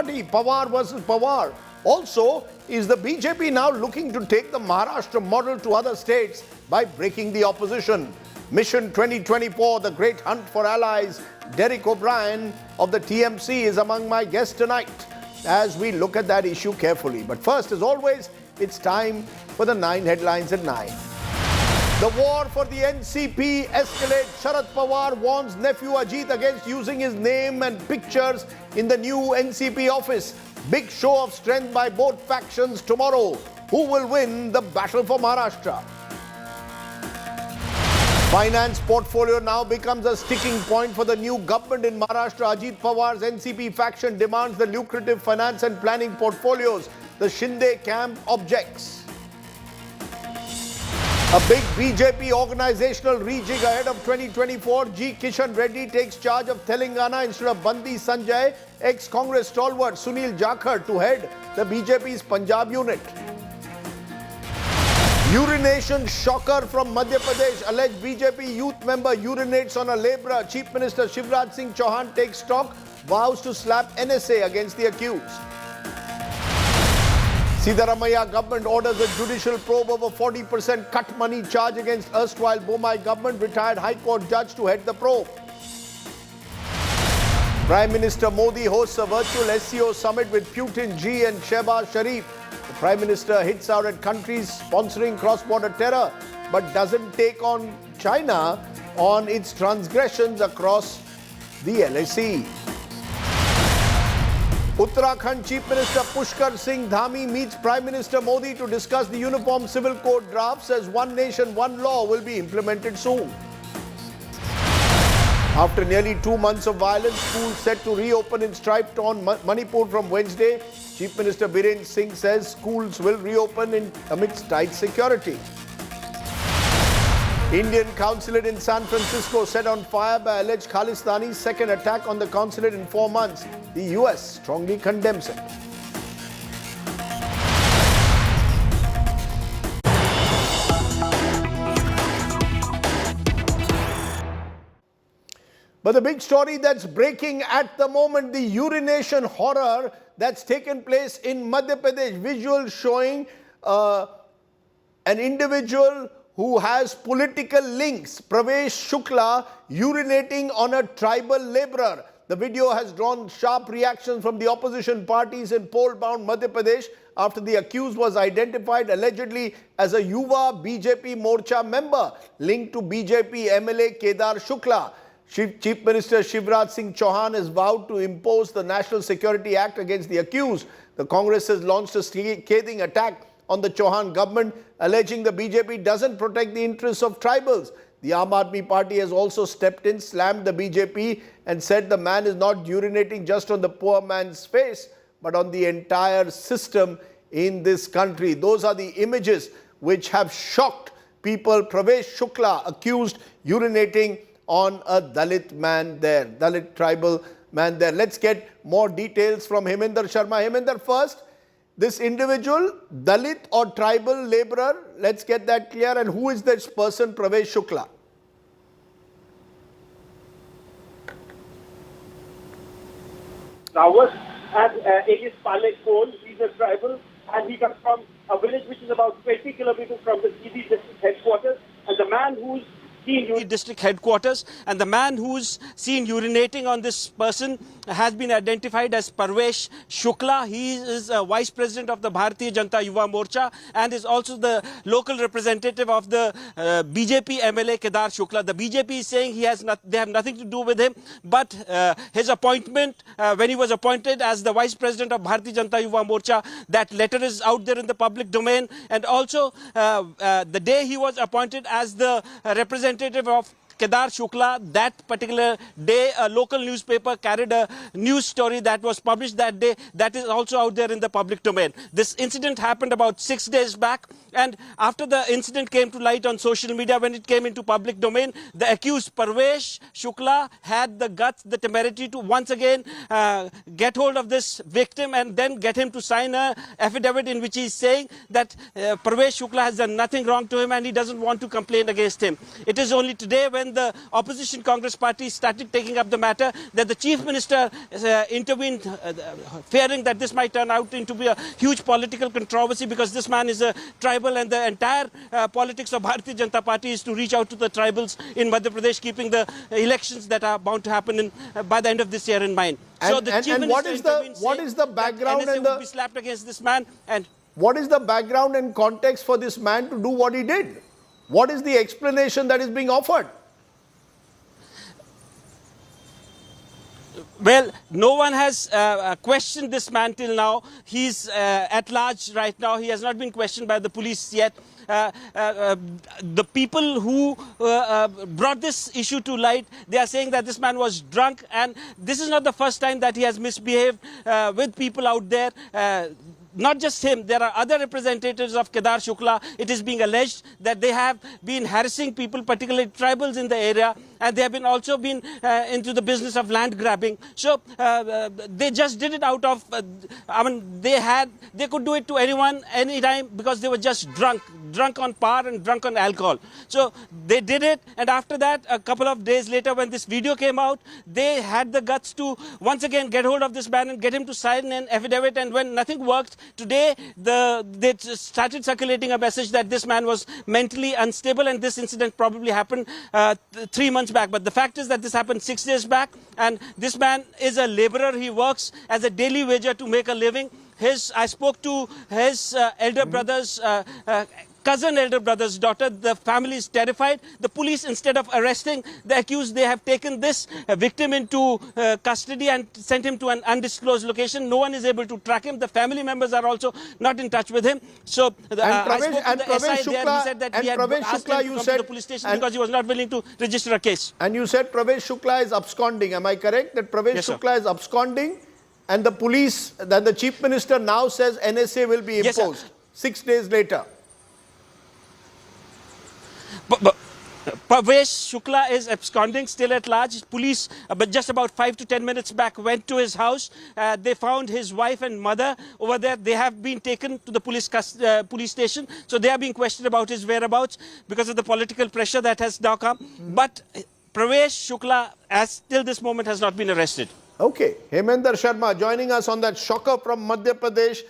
party, Pawar versus Pawar. Also, is the BJP now looking to take the Maharashtra model to other states by breaking the opposition? Mission 2024, the great hunt for allies. Derek O'Brien of the TMC is among my guests tonight as we look at that issue carefully. But first, as always, it's time for the 9 headlines at 9. The war for the NCP escalates. Sharad Pawar warns nephew Ajit against using his name and pictures in the new NCP office. Big show of strength by both factions tomorrow. Who will win the battle for Maharashtra? Finance portfolio now becomes a sticking point for the new government in Maharashtra. Ajit Pawar's NCP faction demands the lucrative finance and planning portfolios. The Shinde camp objects. A big BJP organizational rejig ahead of 2024. G. Kishan Reddy takes charge of Telangana instead of Bandi Sanjay. Ex-Congress stalwart Sunil Jakhar to head the BJP's Punjab unit. Urination shocker from Madhya Pradesh. Alleged BJP youth member urinates on a labourer. Chief Minister Shivraj Singh Chauhan takes stock, vows to slap NSA against the accused. Siddaramaiah government orders a judicial probe over 40% cut money charge against erstwhile Bomai government. Retired High Court judge to head the probe. Prime Minister Modi hosts a virtual SCO summit with Putin, Xi and Shehbaz Sharif. The Prime Minister hits out at countries sponsoring cross-border terror but doesn't take on China on its transgressions across the LAC. Uttarakhand Chief Minister Pushkar Singh Dhami meets Prime Minister Modi to discuss the Uniform Civil Code drafts as One Nation, One Law will be implemented soon. After nearly 2 months of violence, schools set to reopen in strife-torn Manipur from Wednesday. Chief Minister Biren Singh says schools will reopen amidst tight security. Indian consulate in San Francisco set on fire by alleged Khalistani's second attack on the consulate in 4 months. The US strongly condemns it. But the big story that's breaking at the moment, the urination horror that's taken place in Madhya Pradesh. Visuals showing an individual who has political links, Pravesh Shukla, urinating on a tribal labourer. The video has drawn sharp reactions from the opposition parties in poll-bound Madhya Pradesh after the accused was identified allegedly as a Yuva BJP Morcha member linked to BJP MLA Kedar Shukla. Chief Minister Shivraj Singh Chauhan has vowed to impose the National Security Act against the accused. The Congress has launched a scathing attack on the Chauhan government, alleging the BJP doesn't protect the interests of tribals. The Aam Aadmi Party has also stepped in, slammed the BJP and said the man is not urinating just on the poor man's face, but on the entire system in this country. Those are the images which have shocked people. Pravesh Shukla accused urinating on a Dalit man there, Dalit tribal man there. Let's get more details from Heminder Sharma. Heminder, first, this individual, Dalit or tribal labourer, let's get that clear. And who is this person, Pravesh Shukla? Rawat, and it is Palek Pole. He's a tribal, and he comes from a village which is about 20 kilometers from the CD district headquarters. And the man who's district headquarters, and the man who's seen urinating on this person has been identified as Pravesh Shukla. He is a vice president of the Bharatiya Janata Yuva Morcha and is also the local representative of the BJP MLA Kedar Shukla. The BJP is saying they have nothing to do with him, but his appointment, when he was appointed as the vice president of Bharatiya Janata Yuva Morcha, that letter is out there in the public domain. And also the day he was appointed as the representative of Kedar Shukla, that particular day, a local newspaper carried a news story that was published that day that is also out there in the public domain. This incident happened about 6 days back, and after the incident came to light on social media, when it came into public domain, the accused Pravesh Shukla had the guts, the temerity to once again get hold of this victim and then get him to sign an affidavit in which he is saying that Pravesh Shukla has done nothing wrong to him and he doesn't want to complain against him. It is only today when then the opposition Congress Party started taking up the matter, that the Chief Minister intervened, fearing that this might turn out into be a huge political controversy, because this man is a tribal, and the entire politics of Bharatiya Janata Party is to reach out to the tribals in Madhya Pradesh, keeping the elections that are bound to happen by the end of this year in mind. So the Chief Minister what is the background NSA and would be slapped against this man, and what is the background and context for this man to do what he did? What is the explanation that is being offered? Well, no one has questioned this man till now. He's at large right now. He has not been questioned by the police yet. The people who brought this issue to light, they are saying that this man was drunk, and this is not the first time that he has misbehaved with people out there. Not just him, there are other representatives of Kedar Shukla. It is being alleged that they have been harassing people, particularly tribals in the area, and they have been also been into the business of land grabbing. So they just did it out of, they could do it to anyone, anytime, because they were just drunk on power and drunk on alcohol. So they did it, and after that, a couple of days later, when this video came out, they had the guts to once again get hold of this man and get him to sign an affidavit, and when nothing worked, today they started circulating a message that this man was mentally unstable, and this incident probably happened 3 months back. But the fact is that this happened 6 days back, and this man is a laborer. He works as a daily wager to make a living. I spoke to his elder brother's cousin elder brother's daughter. The family is terrified. The police, instead of arresting the accused, they have taken this victim into custody and sent him to an undisclosed location. No one is able to track him. The family members are also not in touch with him. So I spoke to the SI there. He said that he had asked him to come to the police station because he was not willing to register a case. And you said Pravesh Shukla is absconding. Am I correct that Pravesh Shukla is absconding? And the police, that the Chief Minister now says NSA will be imposed 6 days later. But Pravesh Shukla is absconding, still at large. Police, but just about 5 to 10 minutes back, went to his house. They found his wife and mother over there. They have been taken to the police station. So they are being questioned about his whereabouts because of the political pressure that has now come. But Pravesh Shukla, as till this moment, has not been arrested. Okay. Hemendra Sharma joining us on that shocker from Madhya Pradesh.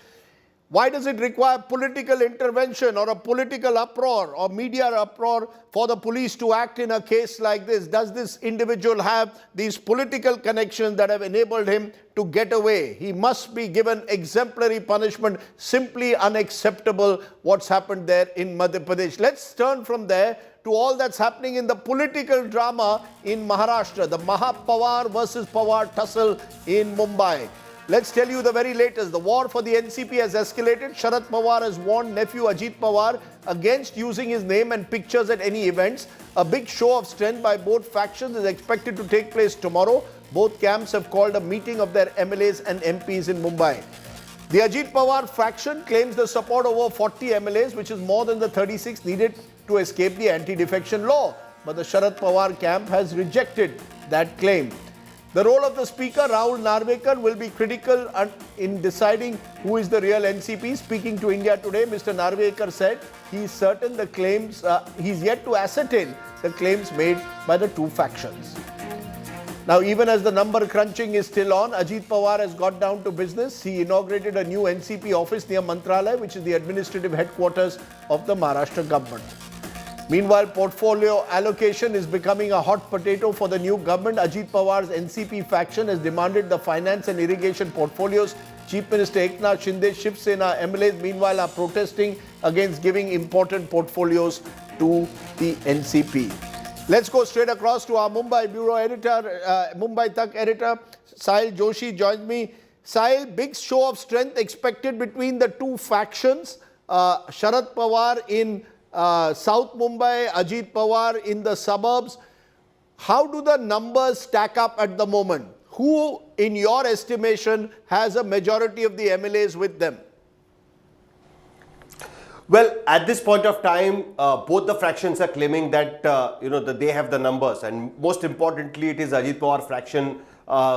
Why does it require political intervention or a political uproar or media uproar for the police to act in a case like this? Does this individual have these political connections that have enabled him to get away? He must be given exemplary punishment. Simply unacceptable what's happened there in Madhya Pradesh. Let's turn from there to all that's happening in the political drama in Maharashtra. The Pawar versus Pawar tussle in Mumbai. Let's tell you the very latest. The war for the NCP has escalated. Sharad Pawar has warned nephew Ajit Pawar against using his name and pictures at any events. A big show of strength by both factions is expected to take place tomorrow. Both camps have called a meeting of their MLAs and MPs in Mumbai. The Ajit Pawar faction claims the support of over 40 MLAs, which is more than the 36 needed to escape the anti-defection law. But the Sharad Pawar camp has rejected that claim. The role of the Speaker, Rahul Narvekar, will be critical in deciding who is the real NCP. Speaking to India Today, Mr. Narvekar said he is certain the claims, he's yet to ascertain the claims made by the two factions. Now, even as the number crunching is still on, Ajit Pawar has got down to business. He inaugurated a new NCP office near Mantralaya, which is the administrative headquarters of the Maharashtra government. Meanwhile, portfolio allocation is becoming a hot potato for the new government. Ajit Pawar's NCP faction has demanded the finance and irrigation portfolios. Chief Minister Eknath Shinde, Shiv Sena MLAs, meanwhile, are protesting against giving important portfolios to the NCP. Let's go straight across to our Mumbai bureau editor, Mumbai Tak editor, Sahil Joshi joins me. Sahil, big show of strength expected between the two factions. Sharad Pawar in South Mumbai, Ajit Pawar in the suburbs. How do the numbers stack up at the moment? Who, in your estimation, has a majority of the MLAs with them? Well, at this point of time, both the fractions are claiming that that they have the numbers, and most importantly, it is Ajit Pawar fraction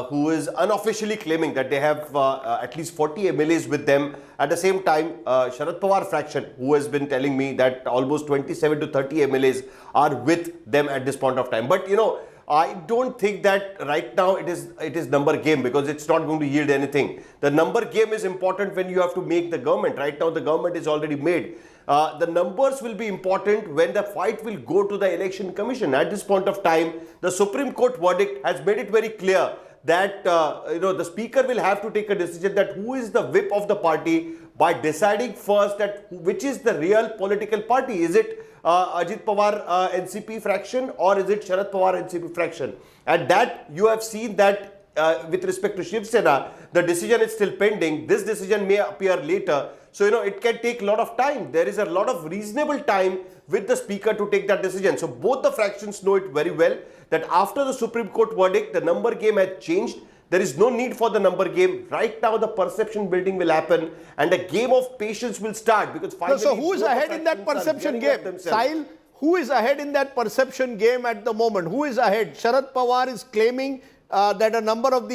who is unofficially claiming that they have at least 40 MLAs with them. At the same time, Sharad Pawar fraction, who has been telling me that almost 27 to 30 MLAs are with them at this point of time. But you know, I don't think that right now it is number game, because it's not going to yield anything. The number game is important when you have to make the government. Right now the government is already made. The numbers will be important when the fight will go to the election commission. At this point of time, the Supreme Court verdict has made it very clear that the speaker will have to take a decision that who is the whip of the party, by deciding first that which is the real political party. Is it Ajit Pawar NCP fraction, or is it Sharad Pawar NCP fraction? And that you have seen that with respect to Shiv Sena, the decision is still pending. This decision may appear later. So, it can take a lot of time. There is a lot of reasonable time with the speaker to take that decision. So, both the fractions know it very well that after the Supreme Court verdict, the number game has changed. There is no need for the number game. Right now, the perception building will happen and a game of patience will start, because finally... So who is ahead in that perception game? Sahil, who is ahead in that perception game at the moment? Who is ahead? Sharad Pawar is claiming that a number of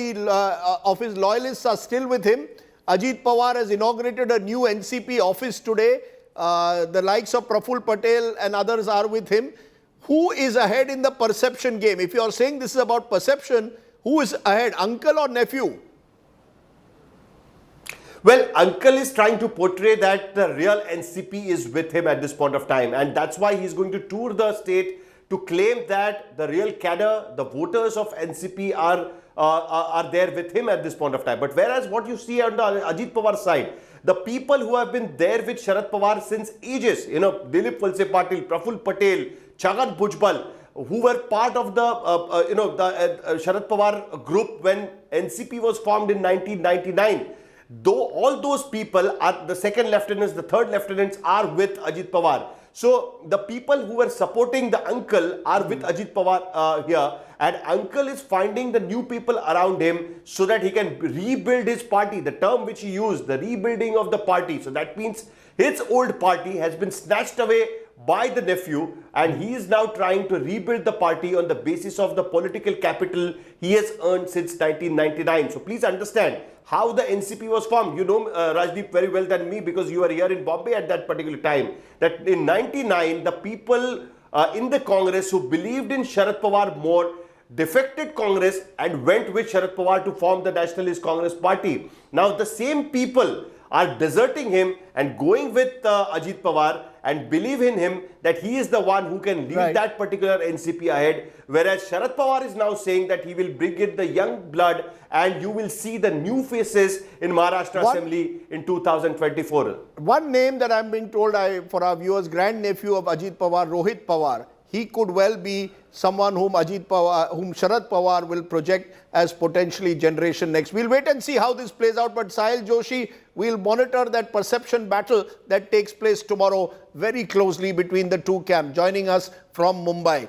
his loyalists are still with him. Ajit Pawar has inaugurated a new NCP office today. The likes of Praful Patel and others are with him. Who is ahead in the perception game? If you are saying this is about perception, who is ahead, uncle or nephew? Well, uncle is trying to portray that the real NCP is with him at this point of time, and that's why he's going to tour the state to claim that the real cadre, the voters of NCP are there with him at this point of time. But whereas what you see on the Ajit Pawar side, the people who have been there with Sharad Pawar since ages, Dilip Valse Patil, Praful Patel, Chhagan Bhujbal, who were part of the Sharad Pawar group when NCP was formed in 1999. Though all those people are the second lieutenants, the third lieutenants are with Ajit Pawar. So the people who were supporting the uncle are with Ajit Pawar here, and uncle is finding the new people around him so that he can rebuild his party. The term which he used, the rebuilding of the party. So that means his old party has been snatched away by the nephew, and he is now trying to rebuild the party on the basis of the political capital he has earned since 1999. So please understand how the NCP was formed. You know Rajdeep very well than me, because you were here in Bombay at that particular time, that in 99 the people in the Congress who believed in Sharad Pawar more defected Congress and went with Sharad Pawar to form the Nationalist Congress Party. Now the same people are deserting him and going with Ajit Pawar and believe in him that he is the one who can lead that particular NCP ahead. Whereas Sharad Pawar is now saying that he will bring in the young blood, and you will see the new faces in Maharashtra Assembly in 2024. One name that I'm being told for our viewers, grandnephew of Ajit Pawar, Rohit Pawar, he could well be someone whom Sharad Pawar will project as potentially generation next. We'll wait and see how this plays out. But Sahil Joshi, we'll monitor that perception battle that takes place tomorrow very closely between the two camps. Joining us from Mumbai.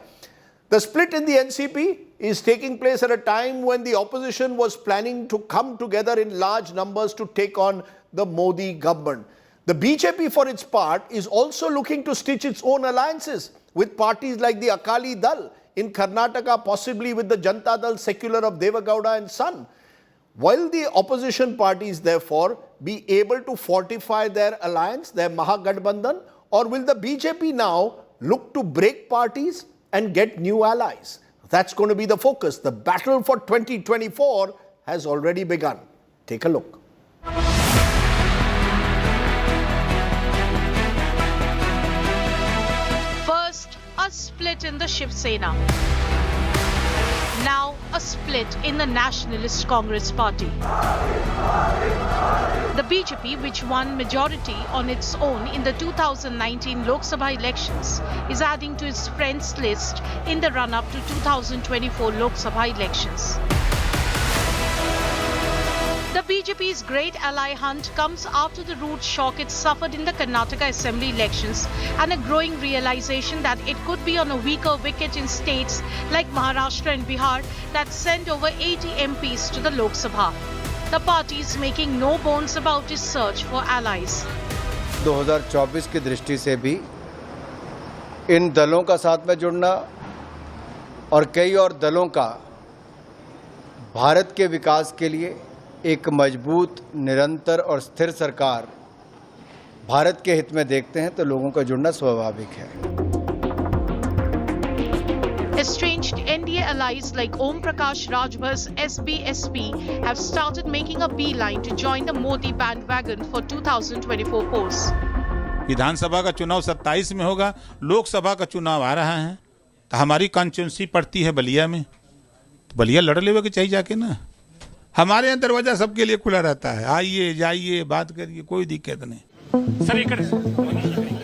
The split in the NCP is taking place at a time when the opposition was planning to come together in large numbers to take on the Modi government. The BJP, for its part, is also looking to stitch its own alliances with parties like the Akali Dal in Karnataka, possibly with the Janata Dal Secular of Devagowda and Son. Will the opposition parties, therefore, be able to fortify their alliance, their Mahagathbandhan, or will the BJP now look to break parties and get new allies? That's going to be the focus. The battle for 2024 has already begun. Take a look. First, a split in the Shiv Sena. Now, a split in the Nationalist Congress Party. The BJP, which won majority on its own in the 2019 Lok Sabha elections, is adding to its friends list in the run-up to 2024 Lok Sabha elections. The BJP's great ally hunt comes after the rude shock it suffered in the Karnataka Assembly elections and a growing realization that it could be on a weaker wicket in states like Maharashtra and Bihar that sent over 80 MPs to the Lok Sabha. The party is making no bones about its search for allies. 2024 की दृष्टि से भी इन दलों का साथ में जुड़ना और कई और दलों का भारत के विकास के लिए एक मजबूत, निरंतर और स्थिर सरकार भारत के हित में देखते हैं तो लोगों का जुड़ना स्वाभाविक है। Estranged NDA allies like Om Prakash Rajbhar's SBSP have started making a beeline to join the Modi bandwagon for 2024 polls. विधानसभा का चुनाव 27 में होगा, लोकसभा का चुनाव आ रहा है, तो हमारी कॉन्स्टिट्यूंसी पड़ती है बलिया में, तो बलिया लड़ लेवे के चाहिए जाके ना। हमारे यहाँ दरवाजा सबके लिए खुला रहता है, आइए जाइए बात करिए, कोई दिक्कत नहीं।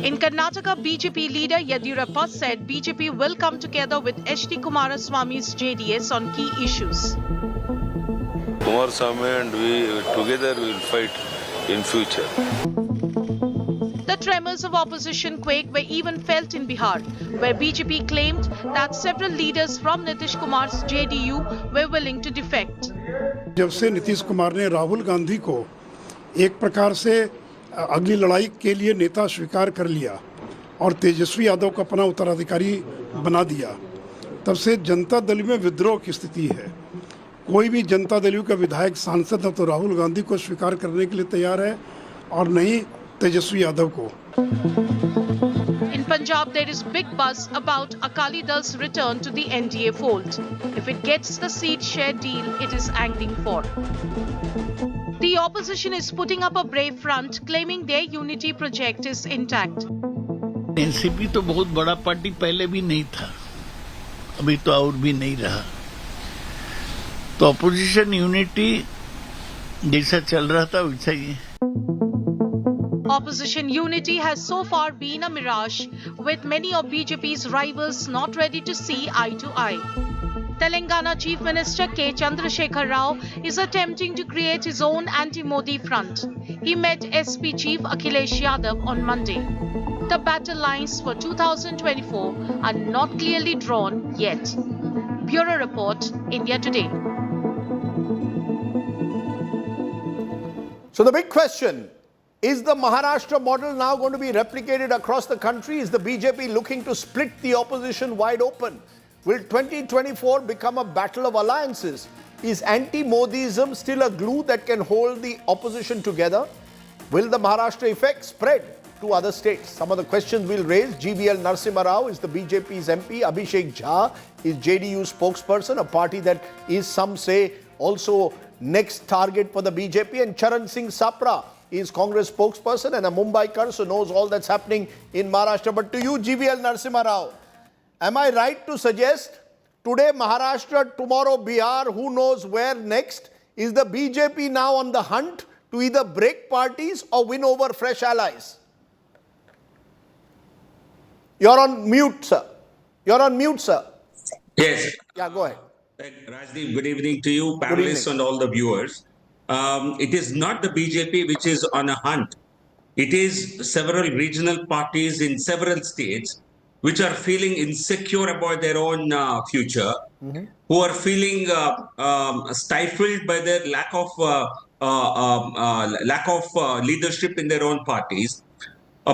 In Karnataka, BJP leader Yediyurappa said BJP will come together with H.D. Kumaraswamy's JDS on key issues. Kumaraswamy and we together will fight in future. The tremors of opposition quake were even felt in Bihar, where BJP claimed that several leaders from Nitish Kumar's JDU were willing to defect. जब से नीतीश कुमार ने राहुल गांधी को एक प्रकार से अगली लड़ाई के लिए नेता स्वीकार कर लिया और तेजस्वी यादव को अपना उत्तराधिकारी बना दिया, तब से जनता दल में विद्रोह की स्थिति है। कोई भी जनता दल का विधायक सांसद न तो राहुल गांधी को स्वीकार करने के लिए तैयार है और न ही तेजस्वी यादव को। In Punjab, there is big buzz about Akali Dal's return to the NDA fold. If it gets the seat share deal it is angling for. The opposition is putting up a brave front, claiming their unity project is intact. NCP तो बहुत बड़ा party पहले भी नहीं था, अभी तो और भी नहीं रहा, तो अपोजिशन यूनिटी जैसा चल रहा था वैसा ही। Opposition unity has so far been a mirage, with many of BJP's rivals not ready to see eye to eye. Telangana Chief Minister K. Chandrasekhar Rao is attempting to create his own anti-Modi front. He met SP Chief Akhilesh Yadav on Monday. The battle lines for 2024 are not clearly drawn yet. Bureau Report, India Today. So the big question, is the Maharashtra model now going to be replicated across the country? Is the BJP looking to split the opposition wide open? Will 2024 become a battle of alliances? Is anti-Modism still a glue that can hold the opposition together? Will the Maharashtra effect spread to other states? Some of the questions we'll raise. GVL Narasimha Rao is the BJP's MP. Abhishek Jha is JDU spokesperson, a party that is, some say, also next target for the BJP. And Charan Singh Sapra is Congress spokesperson and a Mumbaiker, so knows all that's happening in Maharashtra. But to you, GVL Narasimha Rao, am I right to suggest today Maharashtra, tomorrow Bihar, who knows where next? Is the BJP now on the hunt to either break parties or win over fresh allies? You're on mute, sir. You're on mute, sir. Yes. Yeah, go ahead. Rajdeep, good evening to you, panelists and all the viewers. It is not the BJP which is on a hunt. It is several regional parties in several states which are feeling insecure about their own future, who are feeling stifled by their lack of leadership in their own parties.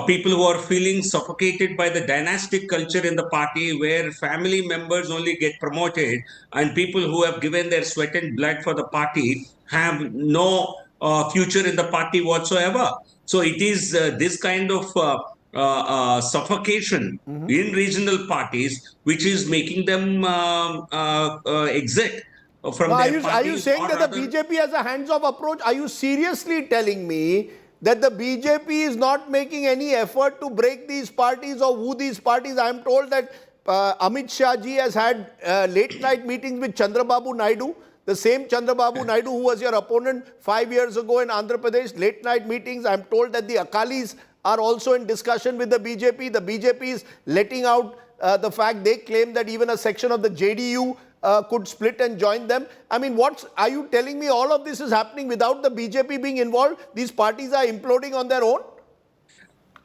People who are feeling suffocated by the dynastic culture in the party, where family members only get promoted and people who have given their sweat and blood for the party have no future in the party whatsoever. So it is this kind of suffocation in regional parties which is making them exit from their parties. Are you saying that the BJP has a hands-off approach? Are you seriously telling me that the BJP is not making any effort to break these parties or woo these parties? I am told that Amit Shah ji has had late-night meetings with Chandrababu Naidu, the same Chandrababu Naidu who was your opponent 5 years ago in Andhra Pradesh. Late-night meetings. I am told that the Akalis are also in discussion with the BJP. The BJP is letting out the fact they claim that even a section of the JDU could split and join them. I mean, are you telling me all of this is happening without the BJP being involved? These parties are imploding on their own?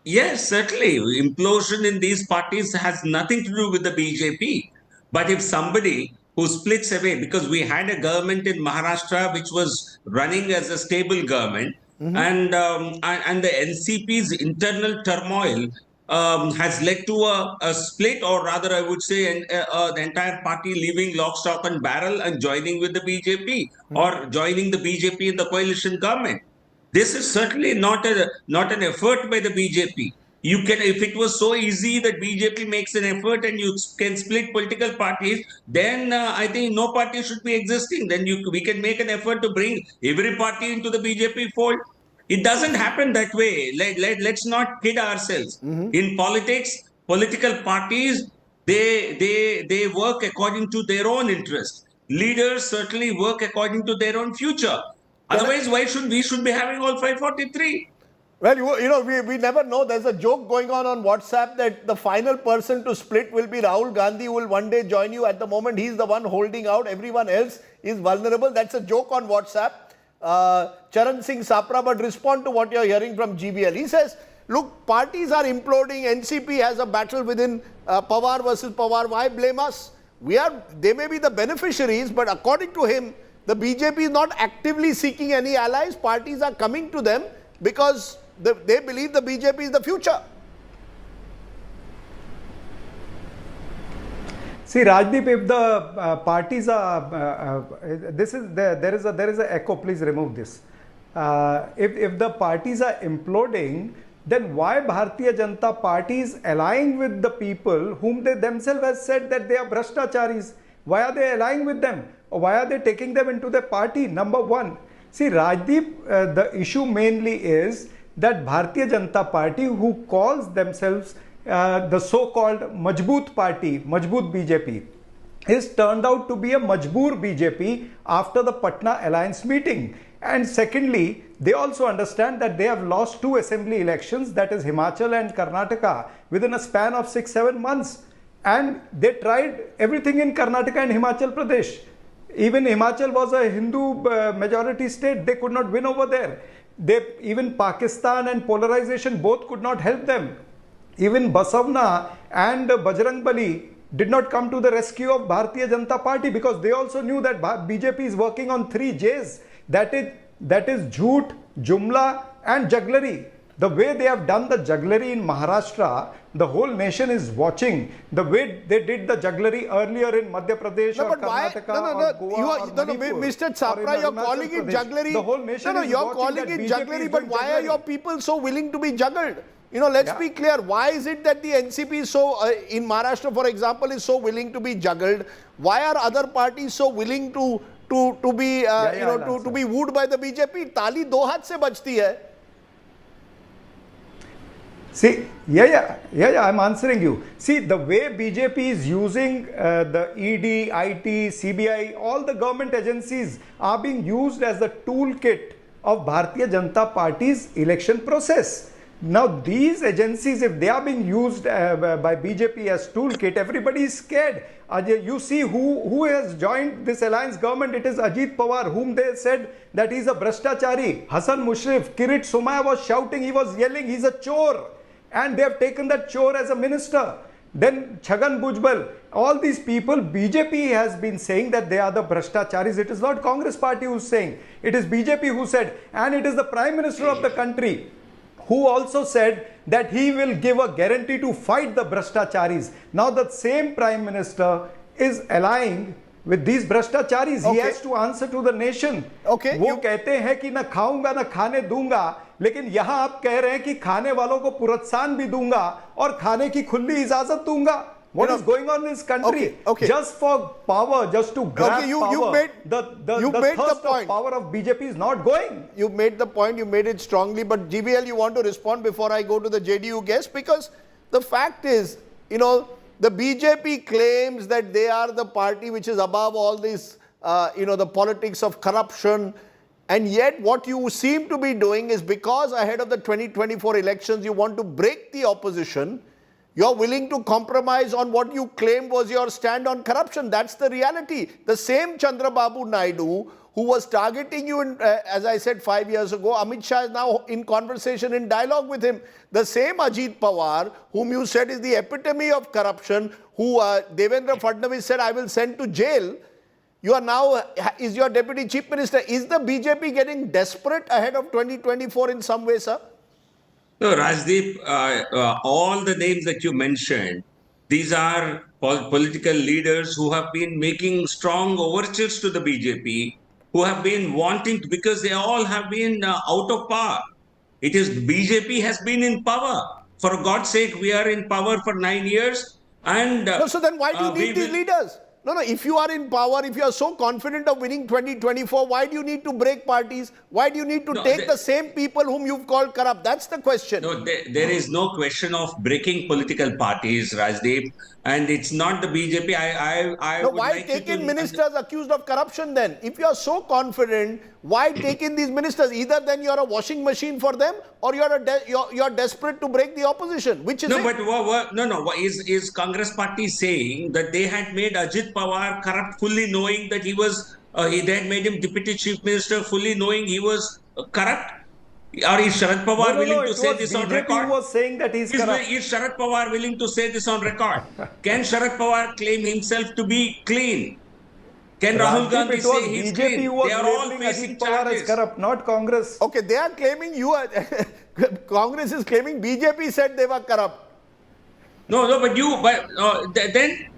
Yes, certainly. Implosion in these parties has nothing to do with the BJP. But if somebody who splits away, because we had a government in Maharashtra which was running as a stable government, and the NCP's internal turmoil has led to a split, or rather, I would say, the entire party leaving lock, stock, and barrel and joining with the BJP or joining the BJP in the coalition government. This is certainly not an effort by the BJP. You can, if it was so easy that BJP makes an effort and you can split political parties, then I think no party should be existing. Then we can make an effort to bring every party into the BJP fold. It doesn't happen that way. Let's not kid ourselves. In politics, political parties, they work according to their own interest. Leaders certainly work according to their own future. Otherwise, why should we be having all 543? Well, we never know. There's a joke going on WhatsApp that the final person to split will be Rahul Gandhi, who will one day join you. At the moment, he's the one holding out. Everyone else is vulnerable. That's a joke on WhatsApp. Charan Singh Sapra, but respond to what you're hearing from GBL. He says, look, parties are imploding. NCP has a battle within Pawar versus Pawar. Why blame us? They may be the beneficiaries, but according to him, the BJP is not actively seeking any allies. Parties are coming to them because they believe the BJP is the future. See, Rajdeep, if the parties are, there is a echo, please remove this. If the parties are imploding, then why Bharatiya Janata Party is allying with the people whom they themselves have said that they are Bhrashtacharis? Why are they allying with them? Or why are they taking them into their party? Number one. See, Rajdeep, the issue mainly is that Bharatiya Janata Party, who calls themselves the so-called Majboot Party, Majboot BJP, is turned out to be a Majboor BJP after the Patna alliance meeting. And secondly, they also understand that they have lost 2 assembly elections, that is Himachal and Karnataka, within a span of 6-7 months. And they tried everything in Karnataka and Himachal Pradesh. Even Himachal was a Hindu majority state. They could not win over there. Even Pakistan and polarization both could not help them. Even Basavna and Bajrangbali did not come to the rescue of Bharatiya Janata Party because they also knew that BJP is working on 3 J's. That is Jhoot, Jumla and Jugglery. The way they have done the jugglery in Maharashtra, the whole nation is watching. The way they did the jugglery earlier in Madhya Pradesh or Karnataka or Goa or Manipur, Mr. Sapra, you're calling it jugglery. The whole nation is you're calling it jugglery, but why are your people so willing to be juggled? Let's be clear. Why is it that the NCP is so, in Maharashtra, for example, is so willing to be juggled? Why are other parties so willing to be wooed by the BJP? Tali do haath se bajti hai. See, I'm answering you. See, the way BJP is using the ED, IT, CBI, all the government agencies are being used as the toolkit of Bharatiya Janata Party's election process. Now, these agencies, if they are being used by BJP as toolkit, everybody is scared. You see who has joined this alliance government. It is Ajit Pawar, whom they said that he's a Bhrashtachari. Hassan Mushrif, Kirit Somaya was shouting, he was yelling, he's a chore. And they have taken that chore as a minister. Then Chhagan Bhujbal, all these people, BJP has been saying that they are the Bhrashtacharis. It is not Congress Party who is saying. It is BJP who said. And it is the Prime Minister of the country who also said that he will give a guarantee to fight the Bhrashtacharis. Now the same Prime Minister is allying with these Bhrashtacharis. Okay. He has to answer to the nation. Okay. वो कहते हैं कि ना खाऊंगा ना खाने दूंगा, लेकिन यहाँ आप कह रहे हैं कि खाने वालों को प्रोत्साहन भी दूंगा और खाने की खुली इजाजत दूंगा. What is going on in this country? Okay. Just for power, just to grab power. You made the thirst point. of power of BJP is not going. You made the point, you made it strongly, but GBL, you want to respond before I go to the JDU guest? Because the fact is, the BJP claims that they are the party which is above all this, the politics of corruption. And yet what you seem to be doing is, because ahead of the 2024 elections, you want to break the opposition. You're willing to compromise on what you claim was your stand on corruption. That's the reality. The same Chandrababu Naidu who was targeting you, as I said 5 years ago, Amit Shah is now in conversation, in dialogue with him. The same Ajit Pawar, whom you said is the epitome of corruption, who Devendra Fadnavis said, I will send to jail. You are now, is your deputy chief minister. Is the BJP getting desperate ahead of 2024 in some way, sir? No, Rajdeep, all the names that you mentioned, these are political leaders who have been making strong overtures to the BJP, who have been wanting to, because they all have been out of power. It is BJP has been in power. For God's sake, we are in power for 9 years, and No, so then why do you we need these will. leaders? No, if you are in power, if you are so confident of winning 2024, why do you need to break parties? Why do you need to No, take the same people whom you've called corrupt? That's the question. No, there is no question of breaking political parties, Rajdeep, and it's not the BJP. I No, would why like you take in to. ministers accused of corruption then? If you are so confident, why take in these ministers? Either then you are a washing machine for them, or you're desperate to break the opposition. Which is No, it? but is Congress Party saying that they had made Ajit Pawar corrupt, fully knowing that he was? They had made him deputy chief minister, fully knowing he was corrupt. Or is Sharad No, Pawar no, no. willing to It say was this on BJP record? who was saying that he's corrupt. Is Sharad Pawar willing to say this on record? Can Sharad Pawar claim himself to be clean? Can Rahul Rajdeep, Gandhi it was say he's BJP clean? who was They are all labeling facing Ajit Pawar as charges. corrupt, not Congress. Okay, they are claiming you are. Congress is claiming BJP said they were corrupt. No, then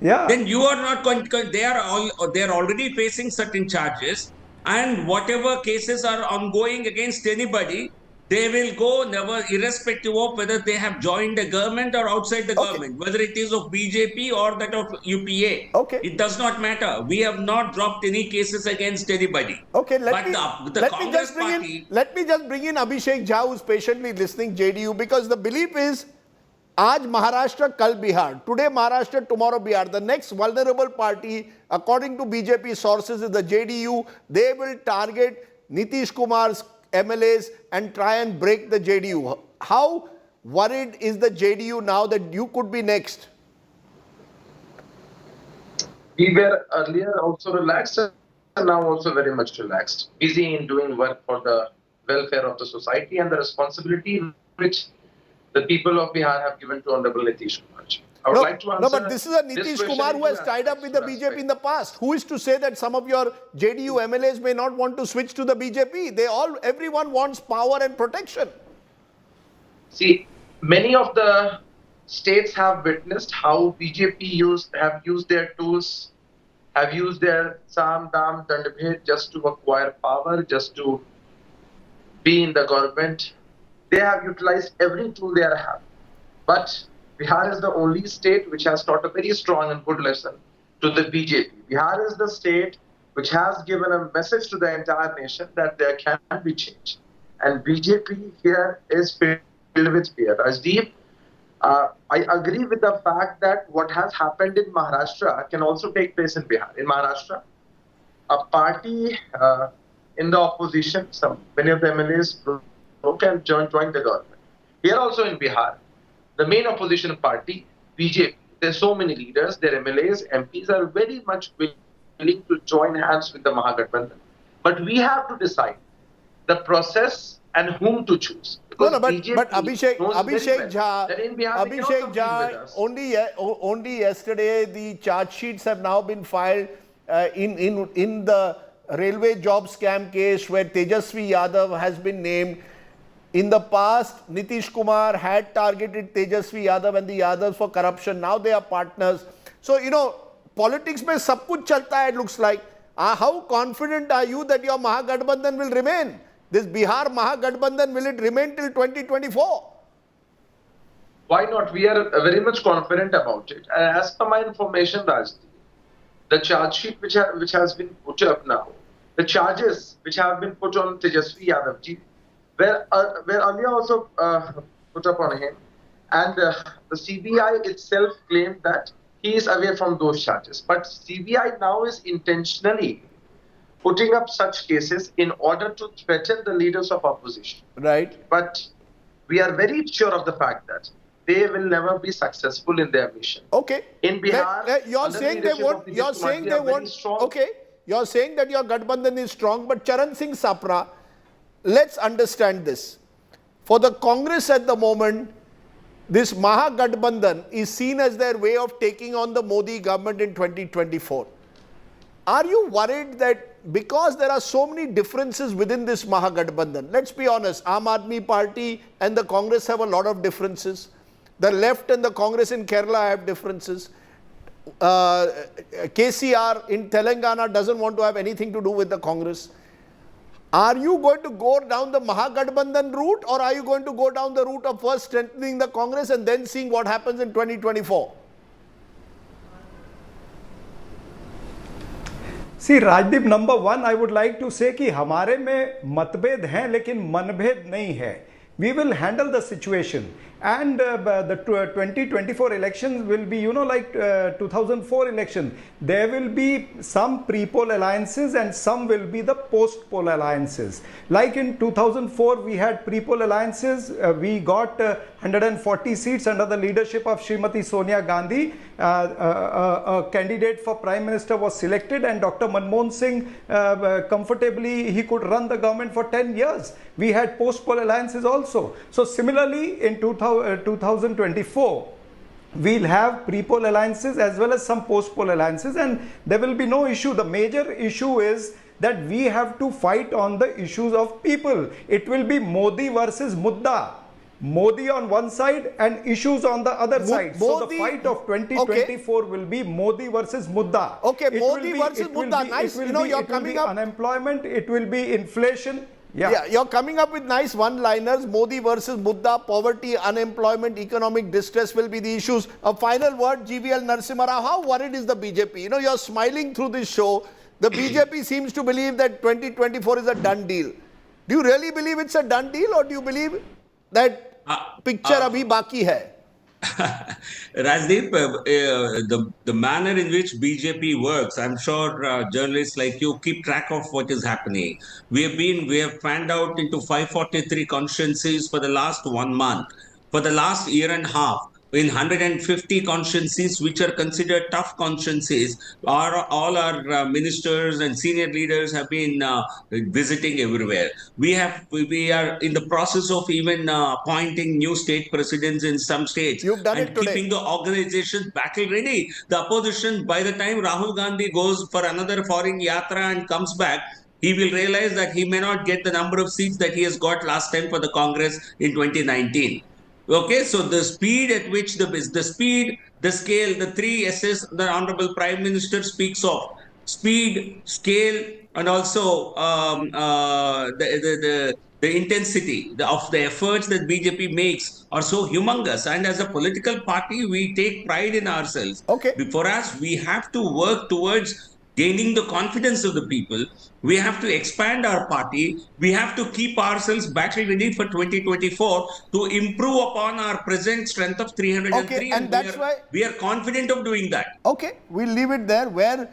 Yeah. then you are not going. They are already facing certain charges, and whatever cases are ongoing against anybody, they will go never, irrespective of whether they have joined the government or outside the government, whether it is of BJP or that of UPA. Okay. It does not matter. We have not dropped any cases against anybody. Okay, But the Congress Party. let me just bring in Abhishek Jha, who's patiently listening, JDU, because the belief is, Aaj Maharashtra, kal Bihar. Today Maharashtra, tomorrow Bihar. The next vulnerable party, according to BJP sources, is the JDU. They will target Nitish Kumar's MLAs and try and break the JDU. How worried is the JDU now that you could be next? We were earlier also relaxed and now also very much relaxed, busy in doing work for the welfare of the society and the responsibility which the people of Bihar have given to Honorable Nitish Kumar. I would like to answer. No, but this is a Nitish Kumar who has tied up with the BJP in the past. Who is to say that some of your JDU MLAs may not want to switch to the BJP? Everyone wants power and protection. See, many of the states have witnessed how BJP have used their tools, have used their Sam, Dam, Dandabhed just to acquire power, just to be in the government. They have utilized every tool they have. But Bihar is the only state which has taught a very strong and good lesson to the BJP. Bihar is the state which has given a message to the entire nation that there can be change. And BJP here is filled with fear. Rajdeep, I agree with the fact that what has happened in Maharashtra can also take place in Bihar. In Maharashtra, a party in the opposition, many of the MLAs broke and joined the government. Here also in Bihar, the main opposition party, BJP, there's so many leaders, their MLAs, MPs are very much willing to join hands with the Mahagathbandhan. But we have to decide the process and whom to choose. But Abhishek Jha, only yesterday the charge sheets have now been filed in the railway job scam case where Tejasvi Yadav has been named. In the past, Nitish Kumar had targeted Tejasvi Yadav and the Yadavs for corruption. Now they are partners. So, politics mein sab kuch chalta hai, it looks like. How confident are you that your Mahagathbandhan will remain? This Bihar Mahagathbandhan, will it remain till 2024? Why not? We are very much confident about it. As per my information, Rajdeep, the charge sheet which has been put up now, the charges which have been put on Tejasvi Yadav ji, were earlier also put up on him, and the CBI itself claimed that he is away from those charges. But CBI now is intentionally putting up such cases in order to threaten the leaders of opposition. Right. But we are very sure of the fact that they will never be successful in their mission. Okay. In Bihar, you're saying they won't. You're saying they won't. Okay. You're saying that your Gathbandhan is strong, but Charan Singh Sapra. Let's understand this. For the Congress at the moment, this Mahagathbandhan is seen as their way of taking on the Modi government in 2024. Are you worried that because there are so many differences within this Mahagathbandhan, let's be honest, Aam Aadmi Party and the Congress have a lot of differences. The left and the Congress in Kerala have differences. KCR in Telangana doesn't want to have anything to do with the Congress. Are you going to go down the Mahagathbandhan route, or are you going to go down the route of first strengthening the Congress and then seeing what happens in 2024? See, Rajdeep, number one, I would like to say कि हमारे में मतभेद हैं लेकिन मनभेद नहीं है. We will handle the situation, and the 2024 elections will be, like 2004 election. There will be some pre-poll alliances and some will be the post-poll alliances. Like in 2004, we had pre-poll alliances. We got 140 seats under the leadership of Srimati Sonia Gandhi. A candidate for Prime Minister was selected, and Dr. Manmohan Singh comfortably he could run the government for 10 years. We had post-poll alliances also. So similarly, in 2024, we'll have pre-poll alliances as well as some post-poll alliances, and there will be no issue. The major issue is that we have to fight on the issues of people. It will be Modi versus Mudda. Modi on one side and issues on the other side. So the fight of 2024 will be Modi versus Mudda. Okay, Modi versus Mudda. Nice. You're coming up. Unemployment. It will be inflation. Yeah, you're coming up with nice one-liners. Modi versus Mudda, poverty, unemployment, economic distress will be the issues. A final word, GVL Narasimha Rao, how worried is the BJP? You're smiling through this show. The BJP seems to believe that 2024 is a done deal. Do you really believe it's a done deal, or do you believe that picture abhi baki hai? Rajdeep, the manner in which BJP works, I'm sure journalists like you keep track of what is happening. We have fanned out into 543 constituencies for the last 1 month. For the last year and a half, in 150 constituencies which are considered tough constituencies, all our ministers and senior leaders have been visiting everywhere. We are in the process of even appointing new state presidents in some states. You've done and it today. Keeping the organization battle ready. The opposition, by the time Rahul Gandhi goes for another foreign yatra and comes back, he will realize that he may not get the number of seats that he has got last time for the Congress in 2019. Okay, so the speed at which the speed, the scale, the three S's the Honorable Prime Minister speaks of: speed, scale, and also the intensity of the efforts that BJP makes are so humongous. And as a political party, we take pride in ourselves. Okay. For us, we have to work towards gaining the confidence of the people. We have to expand our party. We have to keep ourselves battle ready for 2024 to improve upon our present strength of 303. Okay, and that's why we are confident of doing that. Okay, we'll leave it there. Where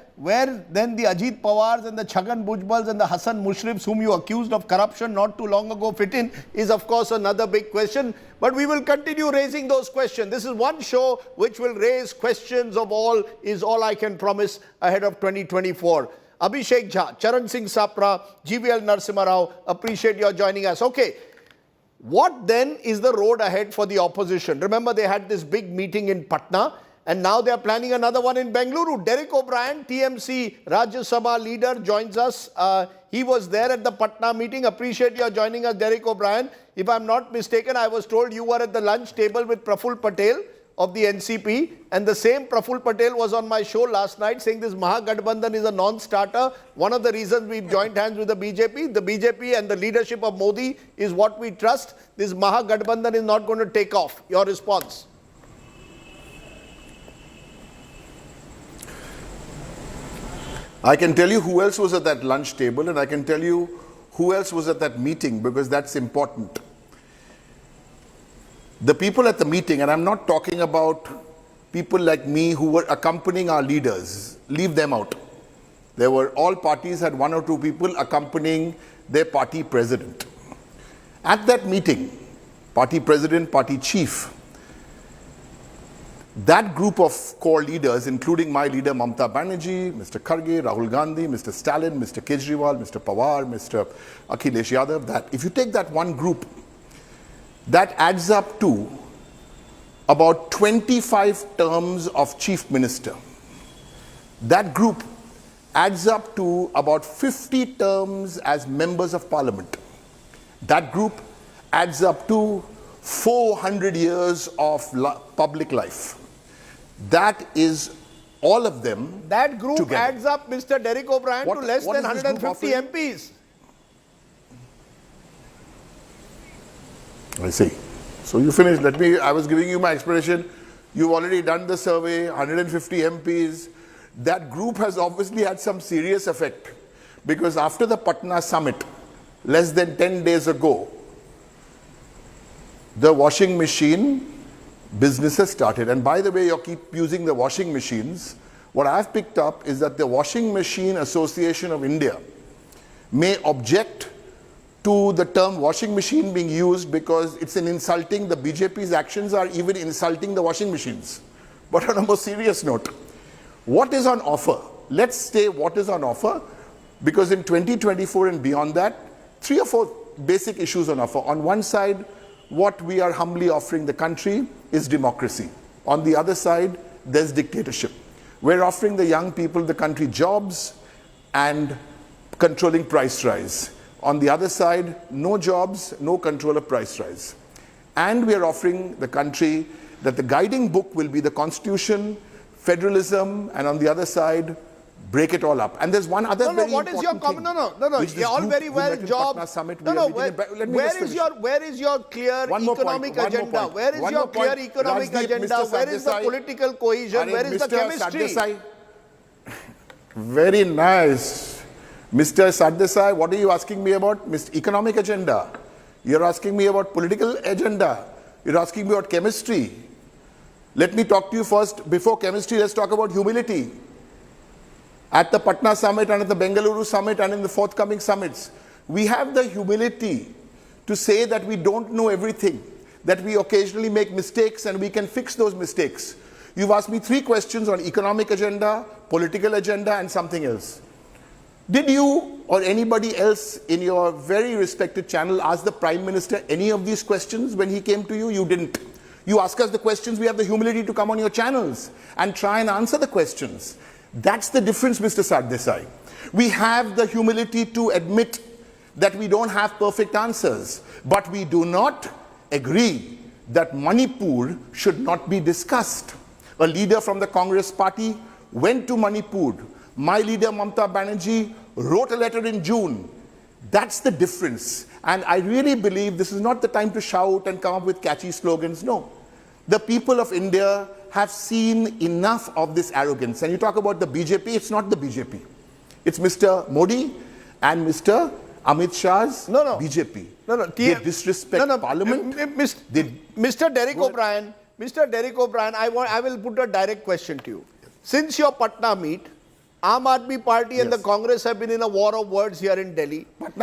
then the Ajit Pawars and the Chhagan Bhujbals and the Hassan Mushrifs, whom you accused of corruption not too long ago, fit in, is of course another big question. But we will continue raising those questions. This is one show which will raise questions of all, is all I can promise ahead of 2024. Abhishek Jha, Charan Singh Sapra, GVL Narasimha Rao, appreciate your joining us. Okay, what then is the road ahead for the opposition? Remember, they had this big meeting in Patna, and now they are planning another one in Bengaluru. Derek O'Brien, TMC Rajya Sabha leader, joins us. He was there at the Patna meeting. Appreciate your joining us, Derek O'Brien. If I'm not mistaken, I was told you were at the lunch table with Praful Patel of the NCP, and the same Praful Patel was on my show last night saying this Mahagathbandhan is a non-starter. One of the reasons we've joined hands with the BJP and the leadership of Modi is what we trust. This Mahagathbandhan is not going to take off. Your response? I can tell you who else was at that lunch table, and I can tell you who else was at that meeting, because that's important. The people at the meeting, and I'm not talking about people like me who were accompanying our leaders, leave them out. There were, all parties had one or two people accompanying their party president. At that meeting, party president, party chief, that group of core leaders, including my leader Mamta Banerjee, Mr. Kharge, Rahul Gandhi, Mr. Stalin, Mr. Kejriwal, Mr. Pawar, Mr. Akhilesh Yadav, that if you take that one group, that adds up to about 25 terms of chief minister. That group adds up to about 50 terms as members of parliament. That group adds up to 400 years of public life. That is all of them. That group together. adds up, Mr. Derek O'Brien, to less than 150 MPs. I see. So you finished. I was giving you my explanation. You've already done the survey, 150 MPs. That group has obviously had some serious effect, because after the Patna summit, less than 10 days ago, the washing machine businesses started. And by the way, you keep using the washing machines. What I've picked up is that the Washing Machine Association of India may object to the term washing machine being used because it's an insulting, the BJP's actions are even insulting the washing machines. But on a more serious note, what is on offer? Let's say what is on offer, because in 2024 and beyond that, 3 or 4 basic issues on offer. On one side, what we are humbly offering the country is democracy. On the other side, there's dictatorship. We're offering the young people of the country jobs and controlling price rise. On the other side, no jobs, no control of price rise. And we are offering the country that the guiding book will be the constitution, federalism, and on the other side, break it all up. And there's one other very what is your important thing. No, you're all very well jobs. Where is your clear economic agenda? Where is your clear economic agenda? Where is the political cohesion? Where is the chemistry? Sardesai. Very nice. Mr. Sardesai, what are you asking me about? Mr. Economic agenda. You're asking me about political agenda. You're asking me about chemistry. Let me talk to you first. Before chemistry, let's talk about humility. At the Patna summit and at the Bengaluru summit and in the forthcoming summits, we have the humility to say that we don't know everything, that we occasionally make mistakes and we can fix those mistakes. You've asked me 3 questions on economic agenda, political agenda, and something else. Did you or anybody else in your very respected channel ask the Prime Minister any of these questions when he came to you? You didn't. You ask us the questions, we have the humility to come on your channels and try and answer the questions. That's the difference, Mr. Sardesai. We have the humility to admit that we don't have perfect answers, but we do not agree that Manipur should not be discussed. A leader from the Congress Party went to Manipur. My leader, Mamata Banerjee, wrote a letter in June. That's the difference. And I really believe this is not the time to shout and come up with catchy slogans. No. The people of India have seen enough of this arrogance. And you talk about the BJP, it's not the BJP. It's Mr. Modi and Mr. Amit Shah's BJP. They disrespect Parliament. Mr. Derek O'Brien, I will put a direct question to you. Since your Patna meet, Aam Aadmi Party and the Congress have been in a war of words here in Delhi. One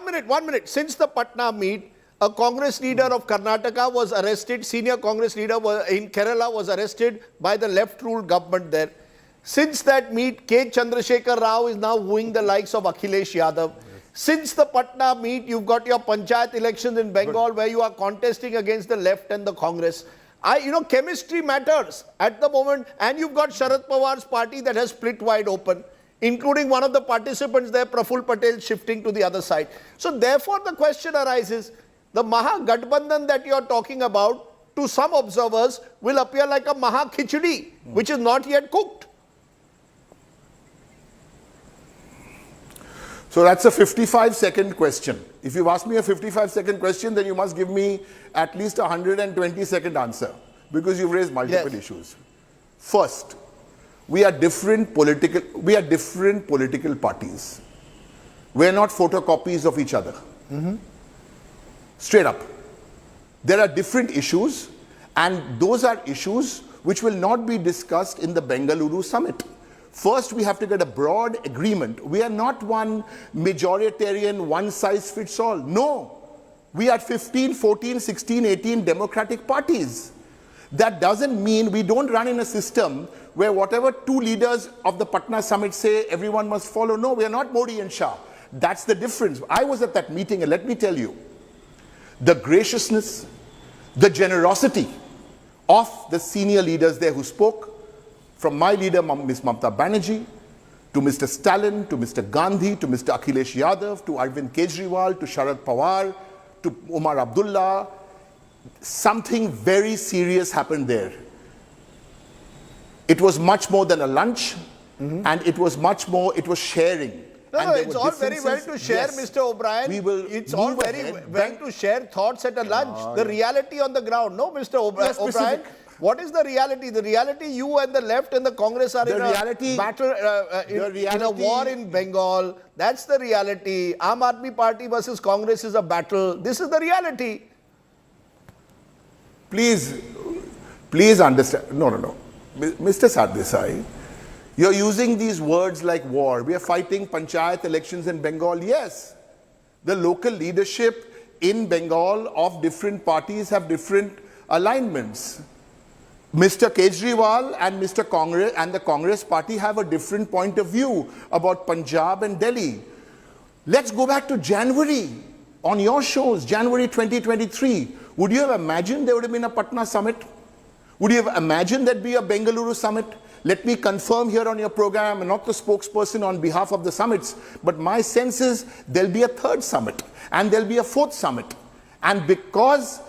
minute. Since the Patna meet, a Congress leader of Karnataka was arrested, senior Congress leader in Kerala was arrested by the left-ruled government there. Since that meet, K. Chandrasekhar Rao is now wooing the likes of Akhilesh Yadav. Since the Patna meet, you've got your Panchayat elections in Bengal where you are contesting against the left and the Congress. Chemistry matters at the moment, and you've got Sharad Pawar's party that has split wide open, including one of the participants there, Praful Patel, shifting to the other side. So therefore the question arises, the Maha Gadbandhan that you're talking about, to some observers, will appear like a Maha Khichdi, which is not yet cooked. So that's a 55-second question. If you've asked me a 55-second question, then you must give me at least a 120-second answer, because you've raised multiple issues. First, we are different political parties. We're not photocopies of each other. Straight up. There are different issues, and those are issues which will not be discussed in the Bengaluru summit. First, we have to get a broad agreement. We are not one majoritarian, one-size-fits-all. No. We are 15, 14, 16, 18 democratic parties. That doesn't mean we don't run in a system where whatever 2 leaders of the Patna summit say, everyone must follow. No, we are not Modi and Shah. That's the difference. I was at that meeting, and let me tell you, the graciousness, the generosity of the senior leaders there who spoke, from my leader, Ms. Mamata Banerjee, to Mr. Stalin, to Mr. Gandhi, to Mr. Akhilesh Yadav, to Arvind Kejriwal, to Sharad Pawar, to Umar Abdullah. Something very serious happened there. It was much more than a lunch, and it was much more, it was sharing. No, it's all very well to share, Mr. O'Brien. It's all very well to share thoughts at a lunch. The reality on the ground, no, Mr. O'Brien. What is the reality? The reality, you and the left and the Congress are in a battle, in a war in Bengal. That's the reality. Aam Aadmi Party versus Congress is a battle. This is the reality. Please understand. No. Mr. Sardesai, you're using these words like war. We are fighting panchayat elections in Bengal. Yes, the local leadership in Bengal of different parties have different alignments. Mr. Kejriwal and Mr. Congress and the Congress party have a different point of view about Punjab and Delhi. Let's go back to January on your shows, January 2023. Would you have imagined there would have been a Patna summit? Would you have imagined there'd be a Bengaluru summit? Let me confirm here on your program, I'm not the spokesperson on behalf of the summits, but my sense is there'll be a third summit and there'll be a fourth summit. And because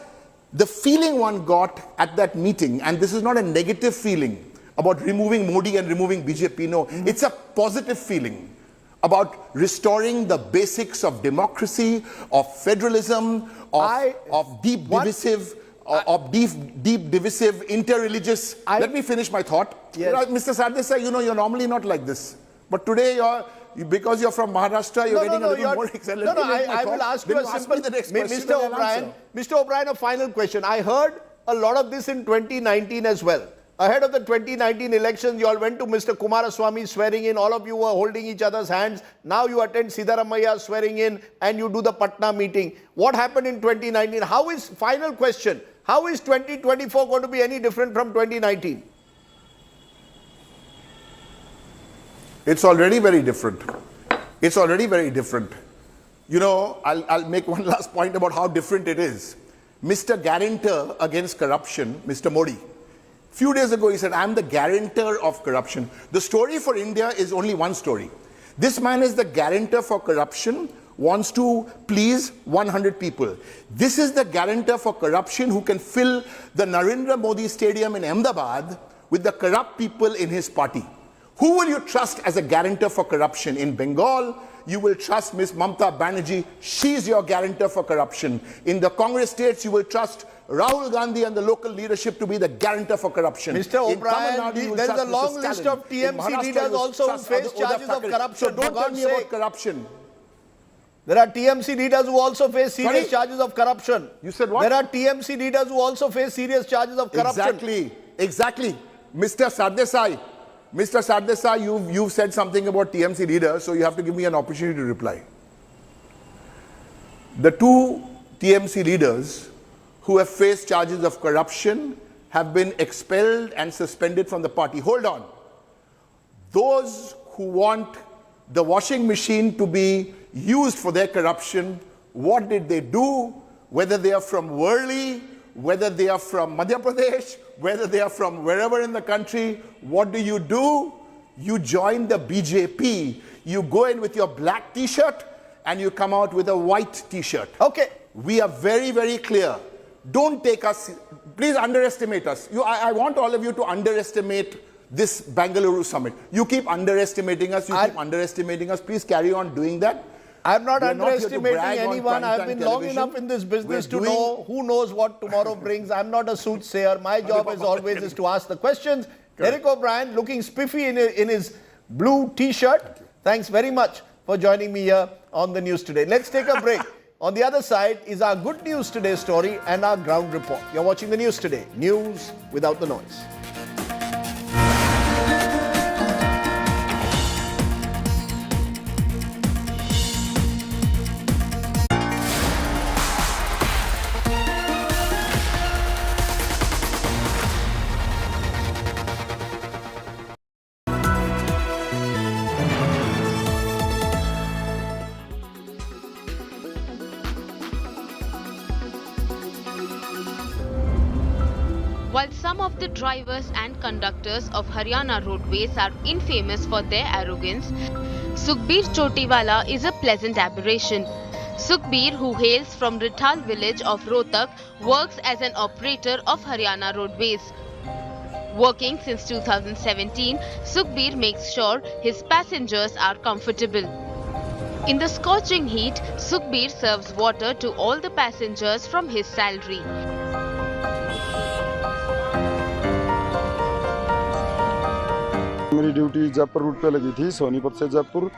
the feeling one got at that meeting, and this is not a negative feeling about removing Modi and removing BJP, no, it's a positive feeling about restoring the basics of democracy, of federalism, of deep divisive, interreligious. Let me finish my thought. Yes. Mr. Sardesai, you know, you're normally not like this. But today because you're from Maharashtra, you're getting a little more excited. I will ask you a simple, Mr. O'Brien, a final question. I heard a lot of this in 2019 as well. Ahead of the 2019 elections, you all went to Mr. Kumaraswamy swearing in. All of you were holding each other's hands. Now you attend Siddaramaiah swearing in and you do the Patna meeting. What happened in 2019? Final question, how is 2024 going to be any different from 2019? It's already very different. It's already very different. You know, I'll make one last point about how different it is. Mr. Guarantor against corruption, Mr. Modi, a few days ago he said, I'm the guarantor of corruption. The story for India is only one story. This man is the guarantor for corruption, wants to please 100 people. This is the guarantor for corruption who can fill the Narendra Modi Stadium in Ahmedabad with the corrupt people in his party. Who will you trust as a guarantor for corruption? In Bengal, you will trust Ms. Mamta Banerjee. She's your guarantor for corruption. In the Congress states, you will trust Rahul Gandhi and the local leadership to be the guarantor for corruption. Mr. O'Brien, there is a long list of TMC leaders also who face charges of corruption. So don't tell me about corruption. There are TMC leaders who also face serious charges of corruption. You said what? There are TMC leaders who also face serious charges of corruption. Exactly. Mr. Sardesai, you've said something about TMC leaders, so you have to give me an opportunity to reply. The two TMC leaders who have faced charges of corruption have been expelled and suspended from the party. Hold on. Those who want the washing machine to be used for their corruption, what did they do? Whether they are from Worli, whether they are from Madhya Pradesh, whether they are from wherever in the country, what do? You join the BJP. You go in with your black t-shirt and you come out with a white t-shirt. Okay. We are very, very clear. Don't take us, please underestimate us. I want all of you to underestimate this Bengaluru summit. You keep underestimating us, Please carry on doing that. I'm not underestimating anyone. I've been long enough in this business to know who knows what tomorrow brings. I'm not a soothsayer. My job as always is to ask the questions. Derek O'Brien looking spiffy in his blue t-shirt. Thanks very much for joining me here on the News Today. Let's take a break. On the other side is our Good News Today story and our ground report. You're watching the News Today. News without the noise. While some of the drivers and conductors of Haryana roadways are infamous for their arrogance, Sukhbir Chotiwala is a pleasant aberration. Sukhbir, who hails from Rithal village of Rohtak, works as an operator of Haryana roadways. Working since 2017, Sukhbir makes sure his passengers are comfortable. In the scorching heat, Sukhbir serves water to all the passengers from his salary. मेरी duty Jaipur root पे लगी थी, सोनीपत से जयपुर।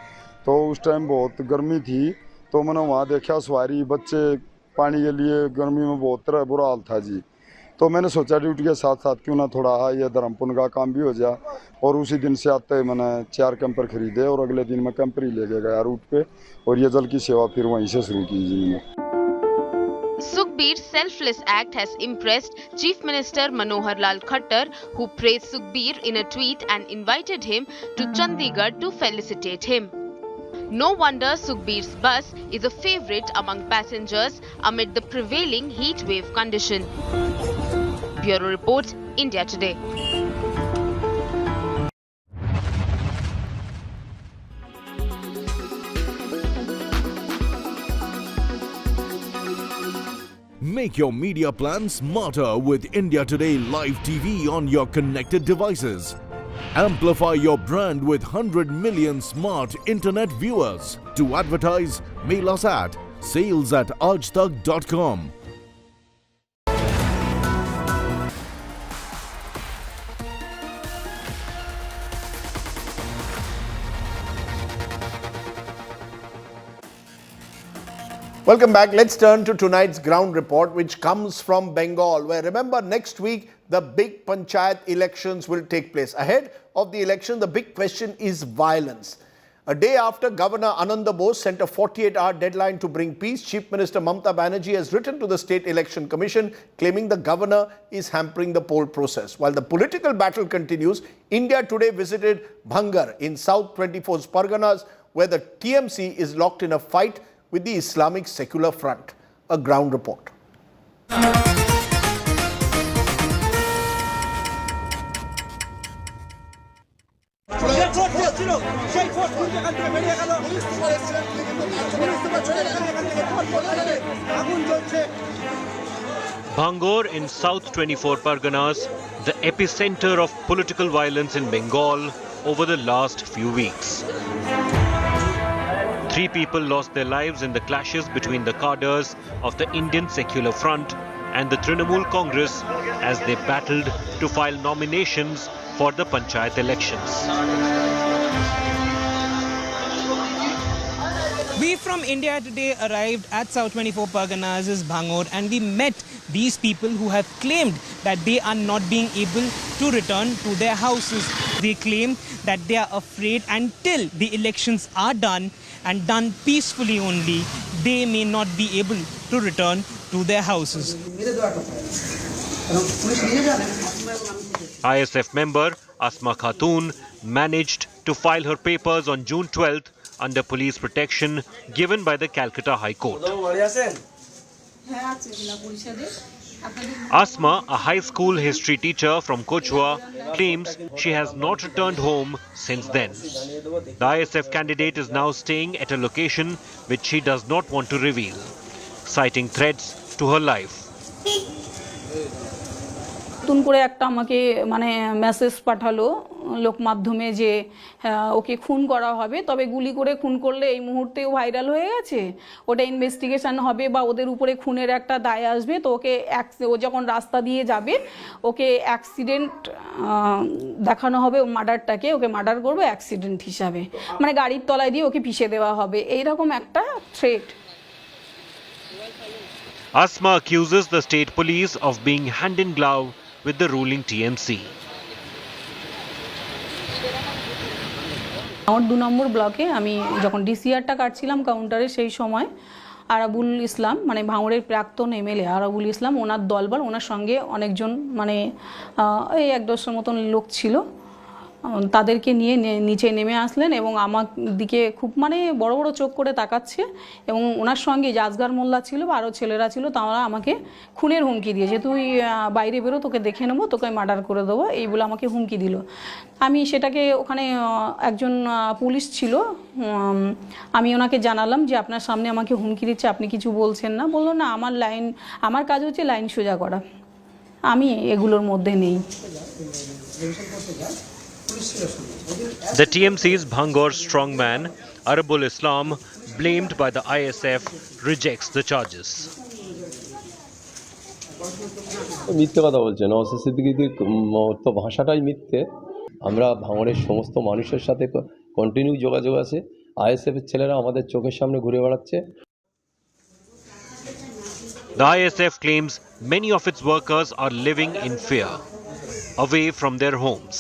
तो उस time बहुत गर्मी थी, तो मैंने वहाँ देखा सवारी बच्चे पानी के लिए गर्मी में बहुत बुरा हाल था जी। तो मैंने सोचा ड्यूटी के साथ साथ क्यों ना थोड़ा ये धर्म पुण्य का काम भी हो जाए, और उसी दिन से आते मैंने 4 कैंपर खरीदे और अगले दिन मैं कैंपर ही लेके गया रूट पे, और ये जल की सेवा फिर वहीं से शुरू की जी मैंने। Sukhbir's selfless act has impressed Chief Minister Manohar Lal Khattar, who praised Sukhbir in a tweet and invited him to Chandigarh to felicitate him. No wonder Sukhbir's bus is a favorite among passengers amid the prevailing heat wave condition. Bureau Report, India Today. Make your media plan smarter with India Today Live TV on your connected devices. Amplify your brand with 100 million smart internet viewers. To advertise, mail us at sales@aajtak.com. Welcome back. Let's turn to tonight's ground report, which comes from Bengal, where, remember, next week the big panchayat elections will take place. Ahead of the election, the big question is violence. A day after Governor Ananda Bose sent a 48-hour deadline to bring peace, Chief Minister Mamata Banerjee has written to the State Election Commission claiming the governor is hampering the poll process. While the political battle continues, India Today visited Bhangar in South 24's Parganas, where the TMC is locked in a fight with the Islamic Secular Front. A ground report. Bhangar in South 24 Parganas, the epicenter of political violence in Bengal over the last few weeks. 3 people lost their lives in the clashes between the cadres of the Indian Secular Front and the Trinamool Congress as they battled to file nominations for the panchayat elections. We from India Today arrived at South 24 Parganas' Bhangar, and we met these people who have claimed that they are not being able to return to their houses. They claim that they are afraid until the elections are done and done peacefully only, they may not be able to return to their houses. ISF member Asma Khatun managed to file her papers on June 12th under police protection given by the Calcutta High Court. Asma, a high school history teacher from Kochua, claims she has not returned home since then. The ISF candidate is now staying at a location which she does not want to reveal, citing threats to her life. নতুন করে একটা আমাকে মানে message পাঠালো লোক মাধ্যমে যে ওকে খুন করা হবে, তবে গুলি করে খুন করলে এই মুহূর্তেও ভাইরাল হয়ে গেছে, ওটা ইনভেস্টিগেশন হবে বা ওদের উপরে খুনের একটা দায় আসবে, তো ওকে ও যখন রাস্তা দিয়ে যাবে ওকে অ্যাক্সিডেন্ট দেখানো হবে, মার্ডারটাকে ওকে মার্ডার করবে অ্যাক্সিডেন্ট হিসাবে, মানে গাড়ির তলায় দিয়ে ওকে পিষে দেওয়া হবে, এইরকম একটা threat. Asma accuses the state police of being hand in glove with the ruling TMC. আমার 2 নম্বর ব্লকে আমি যখন ডিসিআরটা কাটছিলাম কাউন্টারে, সেই সময় আরাবুল ইসলাম মানে ভাঙড়ের প্রাক্তন এমএলএ আরাবুল ইসলাম, ওনার দলবল, ওনার সঙ্গে অনেকজন মানে এই 1-200 মতন লোক ছিল, তাদেরকে নিয়ে নিচে নেমে আসলেন এবং আমার দিকে খুব মানে বড় বড় চোখ করে তাকাচ্ছে এবং ওনার সঙ্গে যে আজগার মোল্লা ছিল বা আরও ছেলেরা ছিল তারা আমাকে খুনের হুমকি দিয়েছে, তুই বাইরে বেরো, তোকে দেখে নেবো, তোকে মার্ডার করে দেবো, এই বলে আমাকে হুমকি দিল। আমি সেটাকে ওখানে একজন পুলিশ ছিল, আমি ওনাকে জানালাম যে আপনার সামনে আমাকে হুমকি দিচ্ছে, আপনি কিছু বলছেন না? বললো না, আমার কাজ হচ্ছে লাইন সোজা করা, আমি এগুলোর মধ্যে নেই। The TMC's Bhangor strongman, Arabul Islam, blamed by the ISF, rejects the charges. মিথ্যে কথা বলছেন, নওশাদ সিদ্দিকীর তো ভাষাটাই মিথ্যে। আমরা ভাঙড়ের সমস্ত মানুষের সাথে কন্টিনিউ যোগাযোগ আছে। ISF এর ছেলেরা আমাদের চোখের সামনে ঘুরে বেড়াচ্ছে। The ISF claims many of its workers are living in fear, away from their homes.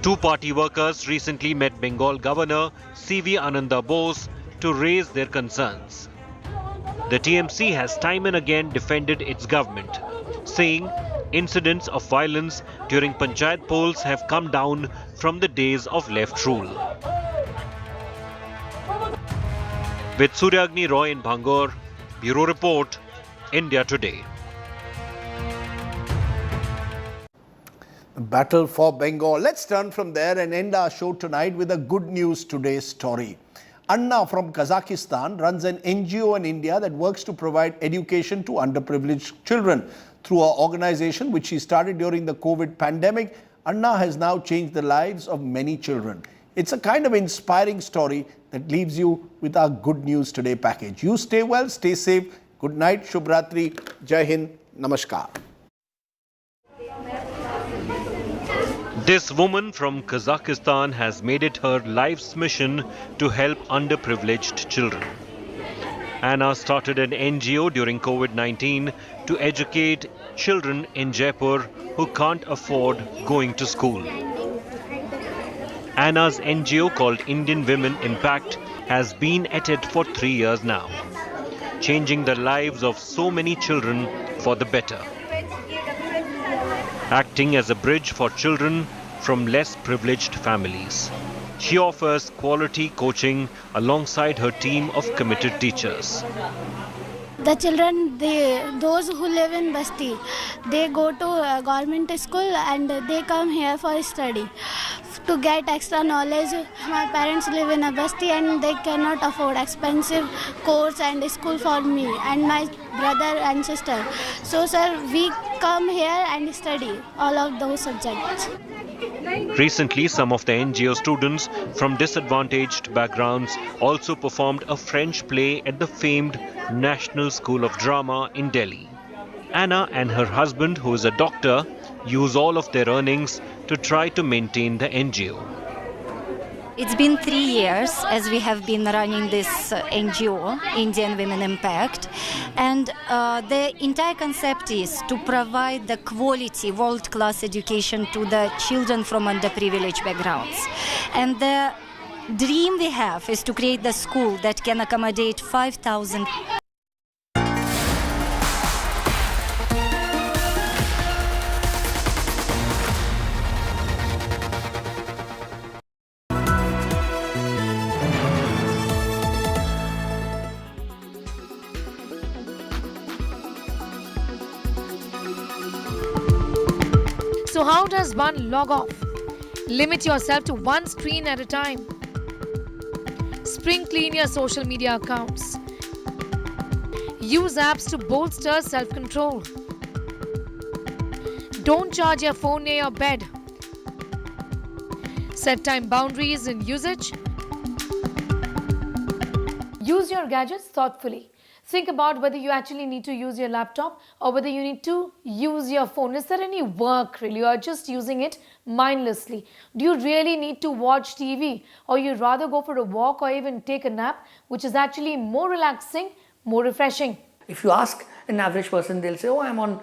Two party workers recently met Bengal Governor CV Ananda Bose to raise their concerns. The TMC has time and again defended its government, saying incidents of violence during panchayat polls have come down from the days of left rule. With Suryagni Roy in Bhangor, Bureau Report, India Today. Battle for Bengal. Let's turn from there and end our show tonight with a good news today story. Anna from Kazakhstan runs an NGO in India that works to provide education to underprivileged children. Through her organization, which she started during the COVID pandemic, Anna has now changed the lives of many children. It's a kind of inspiring story that leaves you with our good news today package. You stay well, stay safe. Good night, Shubhratri, Jai Hind, Namaskar. This woman from Kazakhstan has made it her life's mission to help underprivileged children. Anna started an NGO during COVID-19 to educate children in Jaipur who can't afford going to school. Anna's NGO called Indian Women Impact has been at it for 3 years now, changing the lives of so many children for the better. Acting as a bridge for children from less privileged families, she offers quality coaching alongside her team of committed teachers. The children, those who live in Basti, they go to government school and they come here for study to get extra knowledge. My parents live in a Basti and they cannot afford expensive course and school for me and my brother and sister. So sir, we come here and study all of those subjects. Recently, some of the NGO students from disadvantaged backgrounds also performed a French play at the famed National School of Drama in Delhi. Anna and her husband, who is a doctor, use all of their earnings to try to maintain the NGO. It's been 3 years as we have been running this NGO, Indian Women Impact, and the entire concept is to provide the quality, world-class education to the children from underprivileged backgrounds. And the dream we have is to create the school that can accommodate 5,000. So how does one log off? Limit yourself to one screen at a time. Spring clean your social media accounts. Use apps to bolster self-control. Don't charge your phone near your bed. Set time boundaries in usage. Use your gadgets thoughtfully. Think about whether you actually need to use your laptop or whether you need to use your phone. Is there any work really, or just using it mindlessly? Do you really need to watch TV, or you'd rather go for a walk or even take a nap, which is actually more relaxing, more refreshing? If you ask an average person, they'll say, oh, I'm on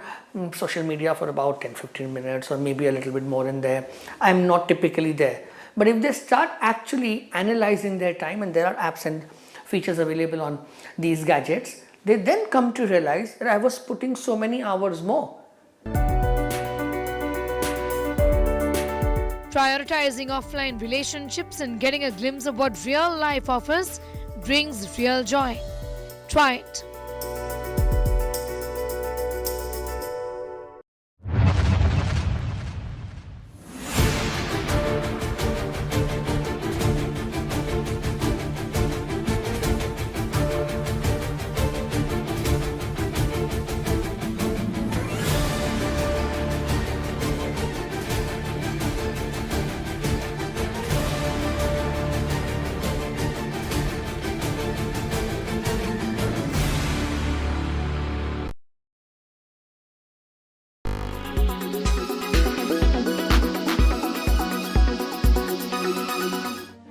social media for about 10-15 minutes or maybe a little bit more in there. I'm not typically there. But if they start actually analyzing their time, and there are apps and features available on these gadgets, they then come to realize that I was putting so many hours more Prioritizing offline relationships and getting a glimpse of what real life offers brings real joy. Try it.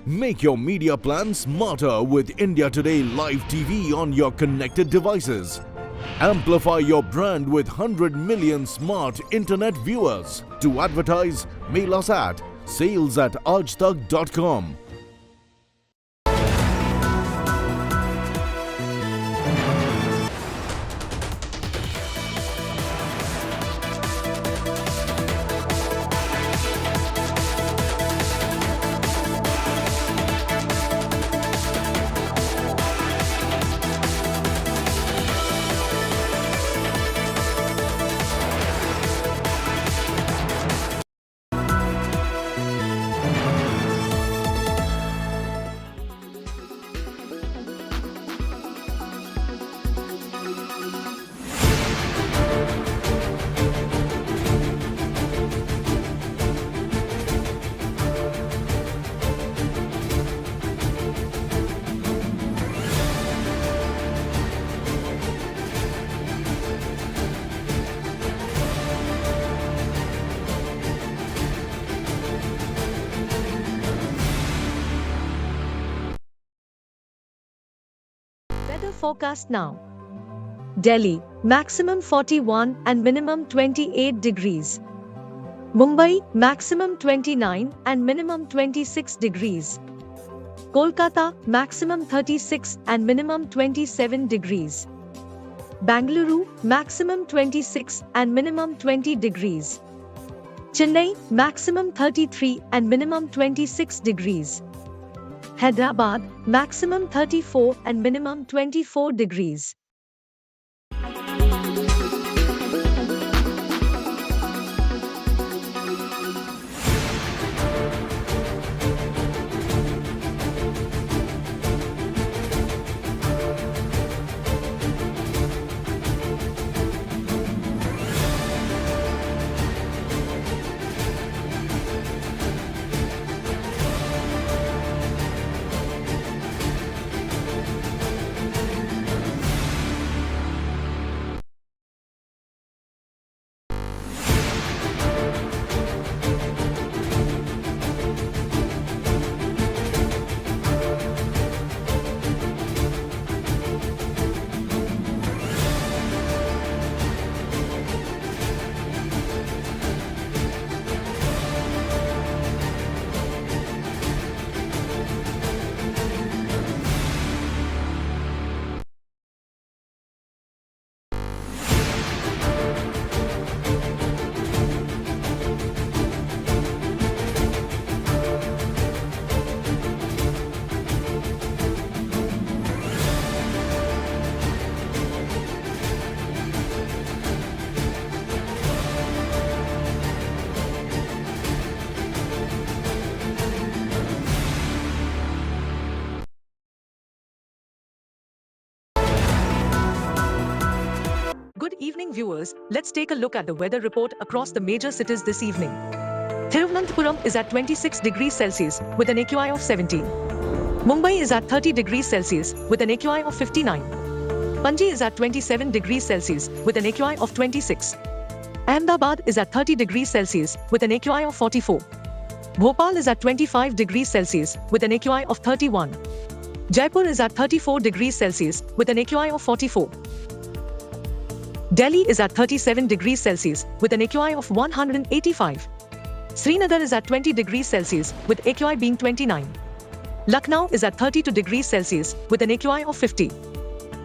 Make your media plan smarter with India Today Live TV on your connected devices. Amplify your brand with 100 million smart internet viewers. To advertise, mail us at sales@aajtak.com. Forecast now. Delhi, maximum 41 and minimum 28 degrees. Mumbai, maximum 29 and minimum 26 degrees. Kolkata, maximum 36 and minimum 27 degrees. Bangalore, maximum 26 and minimum 20 degrees. Chennai, maximum 33 and minimum 26 degrees. Hyderabad, maximum 34 and minimum 24 degrees. Good evening viewers, let's take a look at the weather report across the major cities this evening. Thiruvananthapuram is at 26 degrees Celsius with an AQI of 17. Mumbai is at 30 degrees Celsius with an AQI of 59. Panji is at 27 degrees Celsius with an AQI of 26. Ahmedabad is at 30 degrees Celsius with an AQI of 44. Bhopal is at 25 degrees Celsius with an AQI of 31. Jaipur is at 34 degrees Celsius with an AQI of 44. Delhi is at 37 degrees Celsius with an AQI of 185. Srinagar is at 20 degrees Celsius with AQI being 29. Lucknow is at 32 degrees Celsius with an AQI of 50.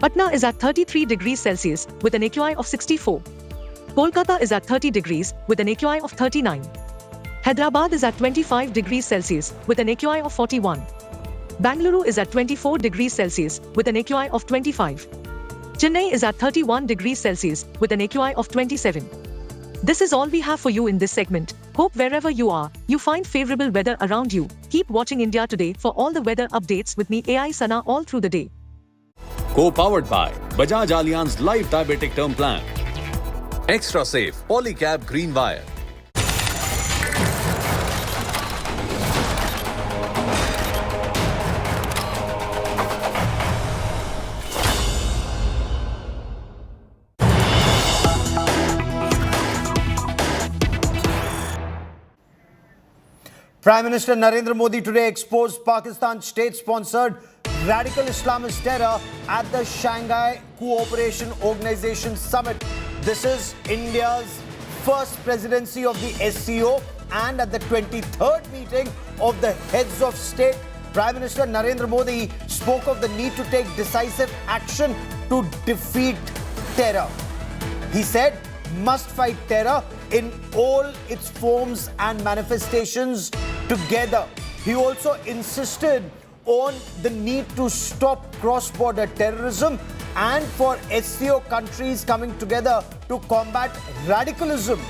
Patna is at 33 degrees Celsius with an AQI of 64. Kolkata is at 30 degrees with an AQI of 39. Hyderabad is at 25 degrees Celsius with an AQI of 41. Bangalore is at 24 degrees Celsius with an AQI of 25. Chennai is at 31 degrees Celsius with an AQI of 27. This is all we have for you in this segment. Hope wherever you are, you find favorable weather around you. Keep watching India Today for all the weather updates with me AI Sana all through the day. Co-powered by Bajaj Allianz Life Diabetic Term Plan. Extra Safe Polycab Green Wire. Prime Minister Narendra Modi today exposed Pakistan's state-sponsored radical Islamist terror at the Shanghai Cooperation Organization Summit. This is India's first presidency of the SCO, and at the 23rd meeting of the heads of state, Prime Minister Narendra Modi spoke of the need to take decisive action to defeat terror. He said, must fight terror in all its forms and manifestations together. He also insisted on the need to stop cross-border terrorism and for SCO countries coming together to combat radicalism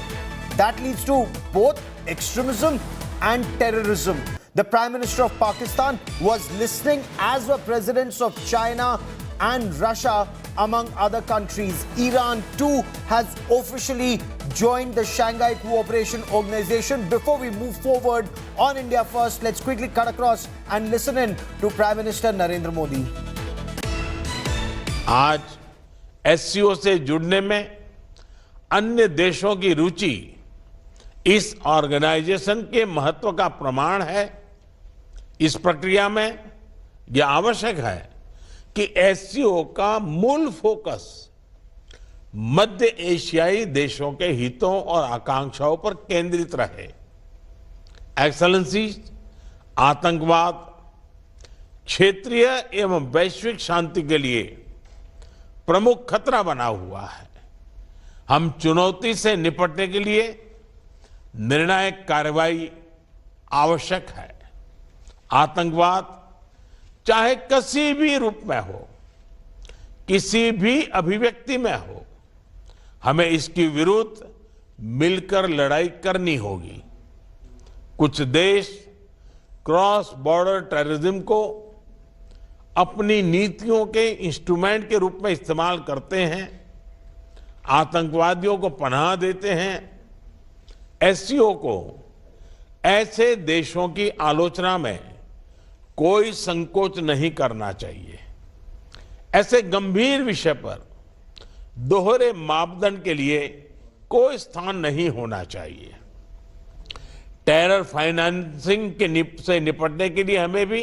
that leads to both extremism and terrorism. The Prime Minister of Pakistan was listening, as were presidents of China and Russia, among other countries. Iran too has officially joined the Shanghai Cooperation Organization. Before we move forward on India First, let's quickly cut across and listen in to Prime Minister Narendra Modi. आज SCO से जुड़ने में अन्य देशों की रुचि इस organisation के महत्व का प्रमाण है। इस प्रक्रिया में यह आवश्यक है कि एससीओ का मूल फोकस मध्य एशियाई देशों के हितों और आकांक्षाओं पर केंद्रित रहे। एक्सेलेंसी, आतंकवाद क्षेत्रीय एवं वैश्विक शांति के लिए प्रमुख खतरा बना हुआ है। हम चुनौती से निपटने के लिए निर्णायक कार्रवाई आवश्यक है। आतंकवाद चाहे किसी भी रूप में हो, किसी भी अभिव्यक्ति में हो, हमें इसके विरुद्ध मिलकर लड़ाई करनी होगी। कुछ देश क्रॉस बॉर्डर टेररिज्म को अपनी नीतियों के इंस्ट्रूमेंट के रूप में इस्तेमाल करते हैं, आतंकवादियों को पनाह देते हैं। एससीओ को ऐसे देशों की आलोचना में कोई संकोच नहीं करना चाहिए। ऐसे गंभीर विषय पर दोहरे मापदंड के लिए कोई स्थान नहीं होना चाहिए। टेरर फाइनेंसिंग से निपटने के लिए हमें भी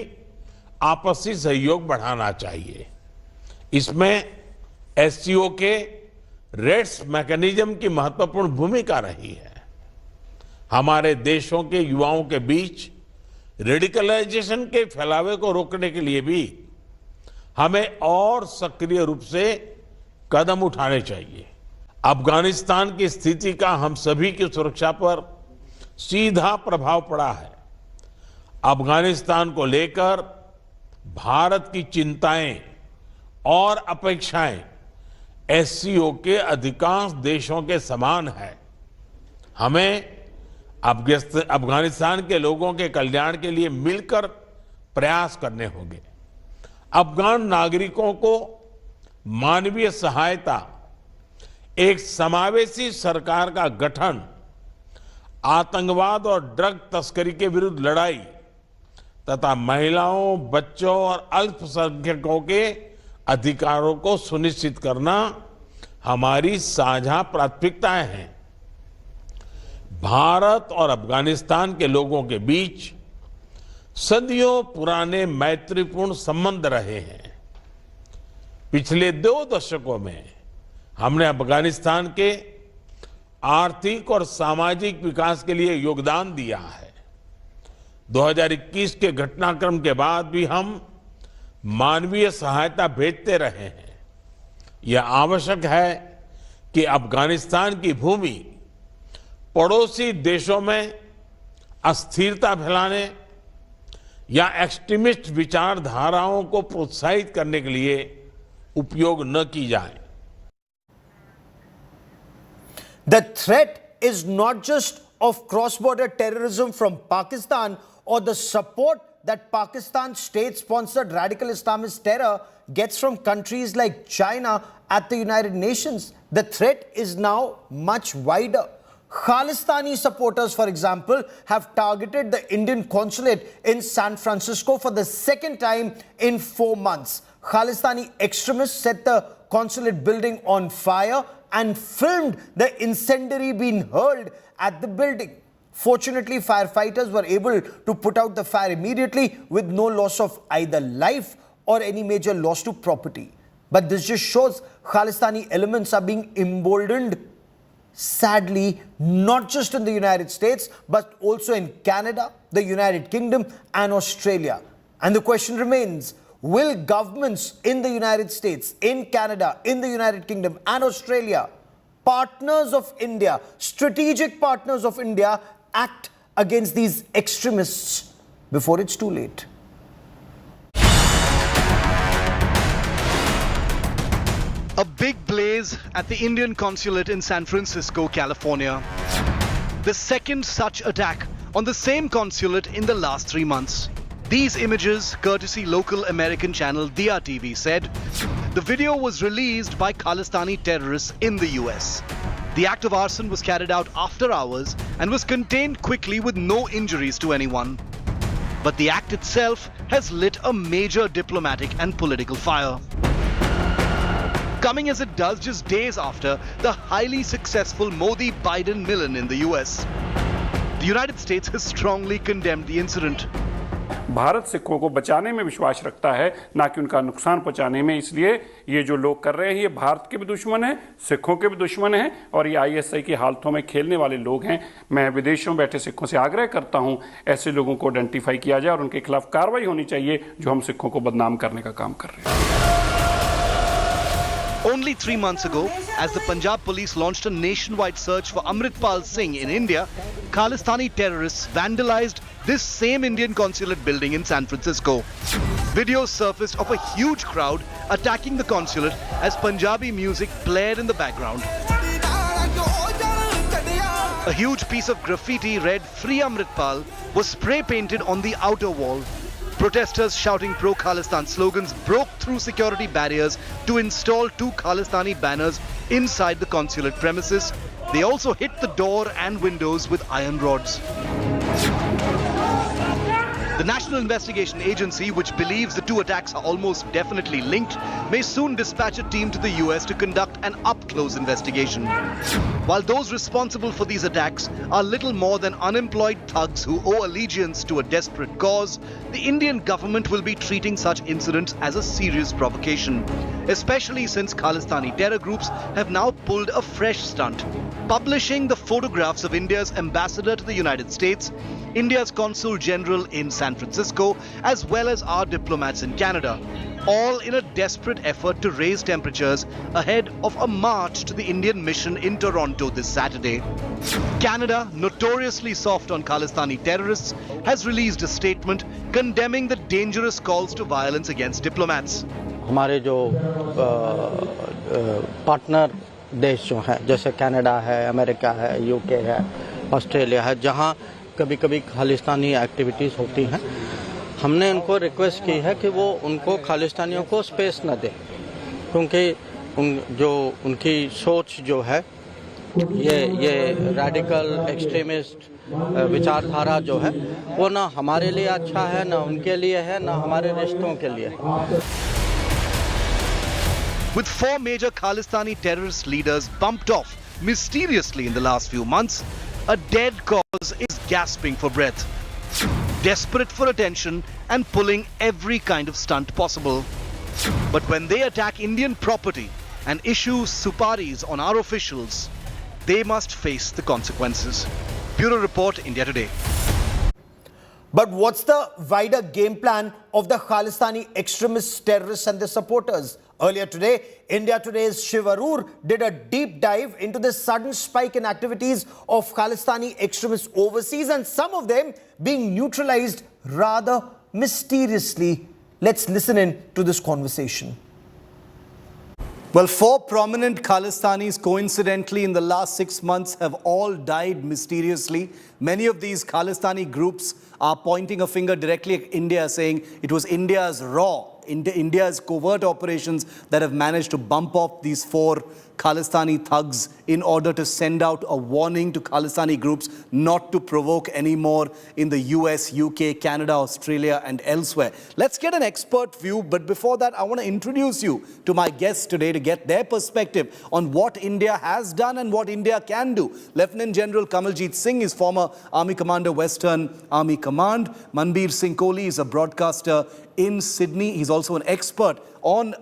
आपसी सहयोग बढ़ाना चाहिए। इसमें एससीओ के रेड्स मैकेनिज्म की महत्वपूर्ण भूमिका रही है। हमारे देशों के युवाओं के बीच रेडिकलाइजेशन के फैलावे को रोकने के लिए भी हमें और सक्रिय रूप से कदम उठाने चाहिए। अफगानिस्तान की स्थिति का हम सभी की सुरक्षा पर सीधा प्रभाव पड़ा है। अफगानिस्तान को लेकर भारत की चिंताएं और अपेक्षाएं एससीओ के अधिकांश देशों के समान है। हमें अफगानिस्तान के लोगों के कल्याण के लिए मिलकर प्रयास करने होंगे। अफगान नागरिकों को मानवीय सहायता, एक समावेशी सरकार का गठन, आतंकवाद और ड्रग तस्करी के विरुद्ध लड़ाई तथा महिलाओं, बच्चों और अल्पसंख्यकों के अधिकारों को सुनिश्चित करना हमारी साझा प्राथमिकताएं हैं। भारत और अफगानिस्तान के लोगों के बीच सदियों पुराने मैत्रीपूर्ण संबंध रहे हैं। पिछले 2 दशकों में हमने अफगानिस्तान के आर्थिक और सामाजिक विकास के लिए योगदान दिया है। 2021 के घटनाक्रम के बाद भी हम मानवीय सहायता भेजते रहे हैं। यह आवश्यक है कि अफगानिस्तान की भूमि पड़ोसी देशों में अस्थिरता फैलाने या एक्सट्रीमिस्ट विचारधाराओं को प्रोत्साहित करने के लिए उपयोग न की जाए। The threat is not just of cross-border terrorism from Pakistan or the support that Pakistan's state-sponsored radical Islamist terror gets from countries like China at the United Nations. The threat is now much wider. Khalistani supporters, for example, have targeted the Indian consulate in San Francisco for the second time in 4 months. Khalistani extremists set the consulate building on fire and filmed the incendiary being hurled at the building. Fortunately, firefighters were able to put out the fire immediately with no loss of either life or any major loss to property. But this just shows Khalistani elements are being emboldened, sadly, not just in the United States, but also in Canada, the United Kingdom and Australia. And the question remains, will governments in the United States, in Canada, in the United Kingdom and Australia, partners of India, strategic partners of India, act against these extremists before it's too late? A big blaze at the Indian consulate in San Francisco, California. The second such attack on the same consulate in the last 3 months. These images, courtesy local American channel Diya TV, said the video was released by Khalistani terrorists in the US. The act of arson was carried out after hours and was contained quickly with no injuries to anyone. But the act itself has lit a major diplomatic and political fire. Coming as it does just days after the highly successful Modi-Biden Milan in the US. The United States has strongly condemned the incident. Bharat सिखों को बचाने में विश्वास रखता है, ना कि उनका नुकसान पहुंचाने में। इसलिए ये जो लोग कर रहे हैं, ये भारत के भी दुश्मन हैं, सिखों के भी दुश्मन हैं और ये आईएसआई की हालतों में खेलने वाले लोग हैं। मैं विदेशों में बैठे सिखों से आग्रह करता हूं, ऐसे लोगों को आइडेंटिफाई किया जाए और उनके खिलाफ कार्रवाई होनी चाहिए जो हम सिखों को बदनाम करने का काम कर रहे हैं। Only 3 months ago, as the Punjab police launched a nationwide search for Amritpal Singh in India, Khalistani terrorists vandalized this same Indian consulate building in San Francisco. Videos surfaced of a huge crowd attacking the consulate as Punjabi music blared in the background. A huge piece of graffiti read "Free Amritpal" was spray painted on the outer wall. Protesters shouting pro-Khalistan slogans broke through security barriers to install 2 Khalistani banners inside the consulate premises. They also hit the door and windows with iron rods. The National Investigation Agency, which believes the 2 attacks are almost definitely linked, may soon dispatch a team to the US to conduct an up-close investigation. While those responsible for these attacks are little more than unemployed thugs who owe allegiance to a desperate cause, the Indian government will be treating such incidents as a serious provocation, especially since Khalistani terror groups have now pulled a fresh stunt, publishing the photographs of India's ambassador to the United States, India's Consul General in San Francisco, as well as our diplomats in Canada, all in a desperate effort to raise temperatures ahead of a march to the Indian mission in Toronto this Saturday. Canada, notoriously soft on Khalistani terrorists, has released a statement condemning the dangerous calls to violence against diplomats. हमारे जो partner देश जो हैं, जैसे Canada है, America है, UK है, Australia है, जहां कभी-कभी खालिस्तानी एक्टिविटीज़ होती हैं, हमने उनको रिक्वेस्ट की है कि वो उनको खालिस्तानियों को स्पेस न दें, क्योंकि उनकी सोच जो है ये रैडिकल एक्सट्रीमिस्ट विचारधारा जो है वो ना हमारे लिए अच्छा है, ना उनके लिए है, ना हमारे रिश्तों के लिए है. With 4 major Khalistani terrorist leaders bumped off mysteriously in the last few months, a dead cause is gasping for breath, desperate for attention and pulling every kind of stunt possible. But when they attack Indian property and issue suparis on our officials, they must face the consequences. Bureau Report, India Today. But what's the wider game plan of the Khalistani extremists, terrorists and their supporters? Earlier today, India Today's Shiv Arur did a deep dive into the sudden spike in activities of Khalistani extremists overseas and some of them being neutralized rather mysteriously. Let's listen in to this conversation. Well, 4 prominent Khalistanis coincidentally in the last 6 months have all died mysteriously. Many of these Khalistani groups are pointing a finger directly at India, saying it was India's India's covert operations that have managed to bump off these 4 Khalistani thugs in order to send out a warning to Khalistani groups not to provoke anymore in the US, UK, Canada, Australia and elsewhere. Let's get an expert view, but before that I want to introduce you to my guests today to get their perspective on what India has done and what India can do. Lieutenant General Kamaljeet Singh is former Army Commander, Western Army Command. Manbir Singh Kohli is a broadcaster in Sydney. He's also an expert on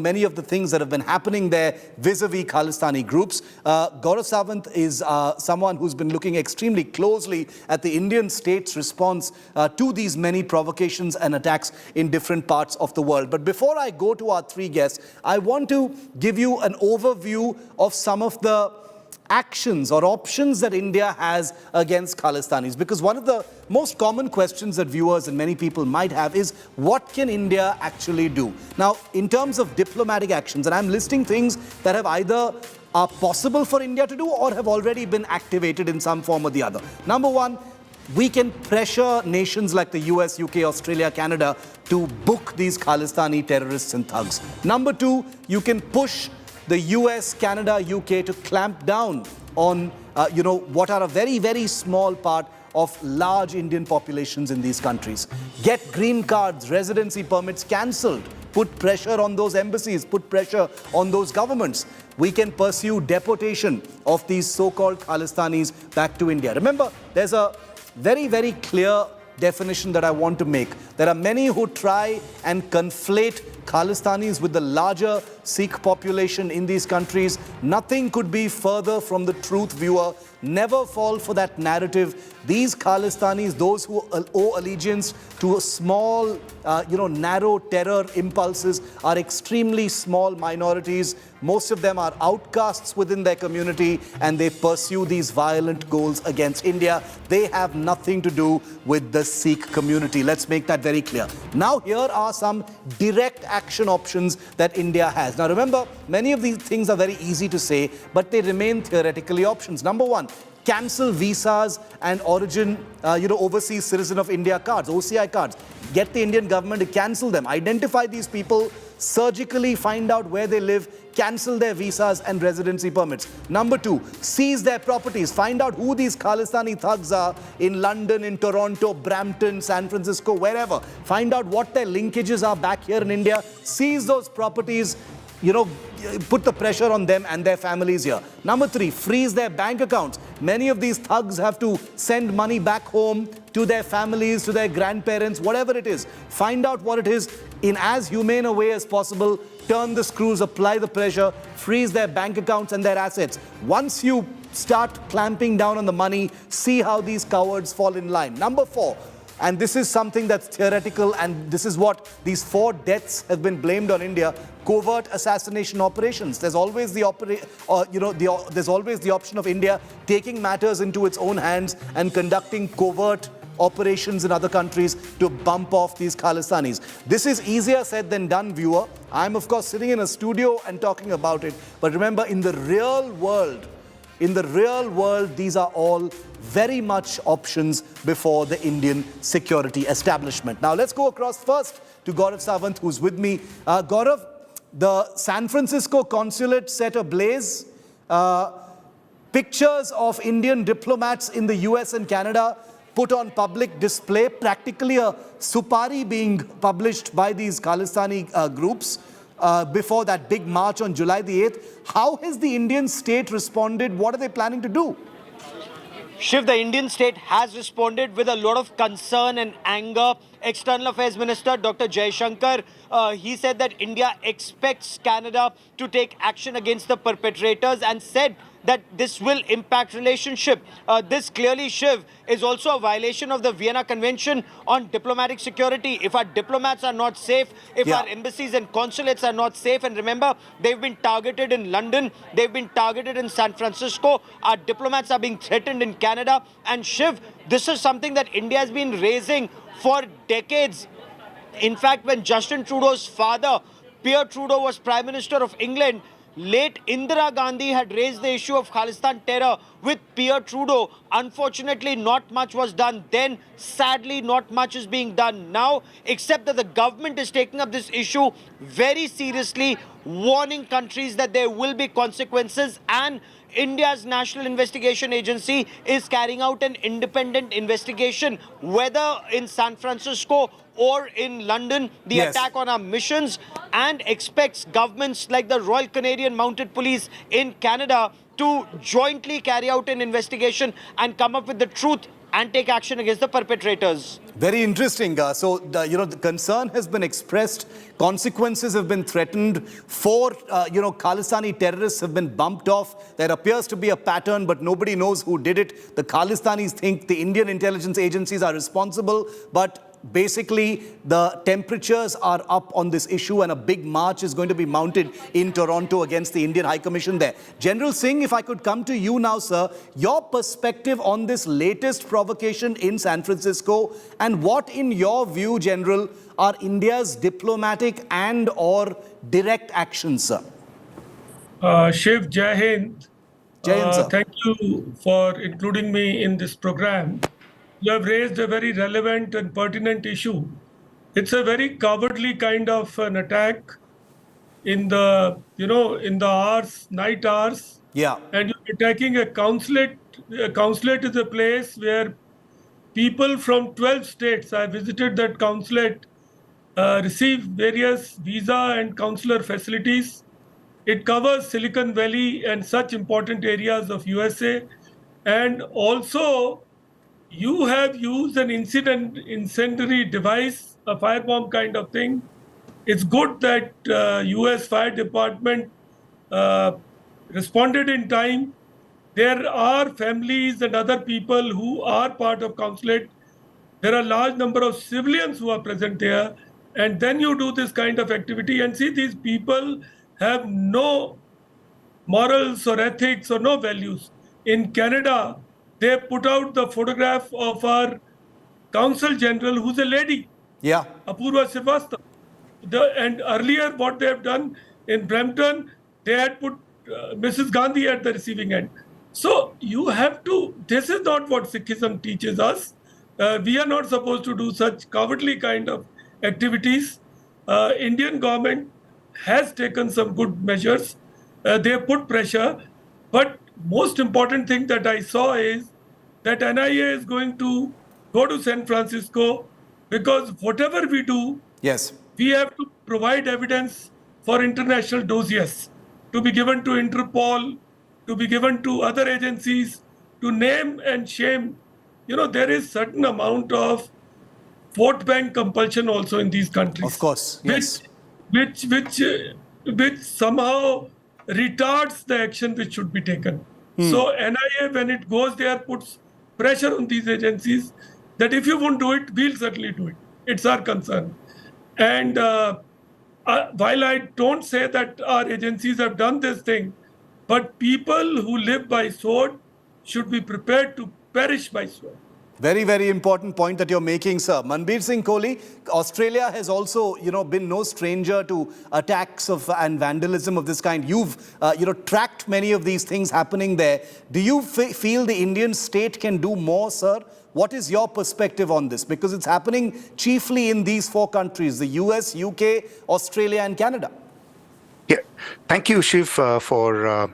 many of the things that have been happening there vis-a-vis Khalistani groups. Gaurav Sawant is someone who's been looking extremely closely at the Indian state's response to these many provocations and attacks in different parts of the world. But before I go to our 3 guests, I want to give you an overview of some of the actions or options that India has against Khalistanis. Because one of the most common questions that viewers and many people might have is, what can India actually do? Now, in terms of diplomatic actions, and I'm listing things that have either are possible for India to do or have already been activated in some form or the other. Number 1, we can pressure nations like the US, UK, Australia, Canada to book these Khalistani terrorists and thugs. Number 2, you can push the US, Canada, UK to clamp down on, what are a very, very small part of large Indian populations in these countries. Get green cards, residency permits cancelled. Put pressure on those embassies, put pressure on those governments. We can pursue deportation of these so-called Khalistanis back to India. Remember, there's a very, very clear definition that I want to make. There are many who try and conflate Khalistanis with the larger Sikh population in these countries. Nothing could be further from the truth, viewer. Never fall for that narrative. These Khalistanis, those who owe allegiance to a small, narrow terror impulses, are extremely small minorities. Most of them are outcasts within their community and they pursue these violent goals against India. They have nothing to do with the Sikh community. Let's make that very clear. Now, here are some direct action options that India has. Now, remember, many of these things are very easy to say, but they remain theoretically options. Number 1, cancel visas and overseas citizen of India cards, OCI cards. Get the Indian government to cancel them. Identify these people, surgically find out where they live, cancel their visas and residency permits. Number 2, seize their properties. Find out who these Khalistani thugs are in London, in Toronto, Brampton, San Francisco, wherever. Find out what their linkages are back here in India. Seize those properties. Put the pressure on them and their families here. Number 3, freeze their bank accounts. Many of these thugs have to send money back home to their families, to their grandparents, whatever it is. Find out what it is in as humane a way as possible. Turn the screws, apply the pressure, freeze their bank accounts and their assets. Once you start clamping down on the money, see how these cowards fall in line. Number 4, and this is something that's theoretical, and this is what these 4 deaths have been blamed on India: covert assassination operations. There's always the there's always the option of India taking matters into its own hands and conducting covert operations in other countries to bump off these Khalistanis. This is easier said than done, viewer. I'm of course sitting in a studio and talking about it, but remember, in the real world, these are all very much options before the Indian security establishment. Now let's go across first to Gaurav Sawant, who's with me. Gaurav, the San Francisco consulate set ablaze. Pictures of Indian diplomats in the US and Canada put on public display, practically a supari being published by these Khalistani groups before that big march on July the 8th. How has the Indian state responded? What are they planning to do? Shiv, the Indian state has responded with a lot of concern and anger External Affairs Minister Dr. Jaishankar. He said that India expects Canada to take action against the perpetrators and said that this will impact relationship. This clearly, Shiv, is also a violation of the Vienna Convention on Diplomatic Security. If our diplomats are not safe, if our embassies and consulates are not safe, and remember, they've been targeted in London, they've been targeted in San Francisco, our diplomats are being threatened in Canada. And Shiv, this is something that India has been raising for decades. In fact, when Justin Trudeau's father, Pierre Trudeau, was Prime Minister of England, late Indira Gandhi had raised the issue of Khalistan terror with Pierre Trudeau. Unfortunately, not much was done then. Sadly, not much is being done now, except that the government is taking up this issue very seriously, warning countries that there will be consequences, and India's National Investigation Agency is carrying out an independent investigation, whether in San Francisco or in London, the attack on our missions, and expects governments like the Royal Canadian Mounted Police in Canada to jointly carry out an investigation and come up with the truth and take action against the perpetrators. Very interesting. The concern has been expressed. Consequences have been threatened. 4, Khalistani terrorists have been bumped off. There appears to be a pattern, but nobody knows who did it. The Khalistanis think the Indian intelligence agencies are responsible, but basically the temperatures are up on this issue, and a big march is going to be mounted in Toronto against the Indian High Commission there. General Singh, if I could come to you now, sir, your perspective on this latest provocation in San Francisco, and what, in your view, General, are India's diplomatic and or direct actions, sir? Shiv, Jai Hind. Jai Hind, sir. Thank you for including me in this program. You have raised a very relevant and pertinent issue. It's a very cowardly kind of an attack in the, in the hours, night hours. Yeah. And you're attacking a consulate. A consulate is a place where people from 12 states, I visited that consulate, receive various visa and consular facilities. It covers Silicon Valley and such important areas of USA. And also, you have used an incendiary device, a firebomb kind of thing. It's good that US Fire Department responded in time. There are families and other people who are part of consulate. There are a large number of civilians who are present there. And then you do this kind of activity, and see, these people have no morals or ethics or no values. In Canada, they put out the photograph of our Consul General, who's a lady, Apurva Srivastava. And earlier, what they have done in Brampton, they had put Mrs. Gandhi at the receiving end. So you have to, this is not what Sikhism teaches us. We are not supposed to do such cowardly kind of activities. Indian government has taken some good measures. They have put pressure. But most important thing that I saw is that NIA is going to go to San Francisco, because whatever we do, we have to provide evidence for international dossiers to be given to Interpol, to be given to other agencies, to name and shame. There is certain amount of vote bank compulsion also in these countries. Of course, yes. Which somehow retards the action which should be taken. So NIA, when it goes there, puts pressure on these agencies that if you won't do it, we'll certainly do it. It's our concern. And while I don't say that our agencies have done this thing, but people who live by sword should be prepared to perish by sword. Very, very important point that you're making, sir. Manbir Singh Kohli, Australia has also, been no stranger to attacks and vandalism of this kind. You've, tracked many of these things happening there. Do you feel the Indian state can do more, sir? What is your perspective on this? Because it's happening chiefly in these 4 countries, the US, UK, Australia and Canada. Yeah, thank you, Shiv, for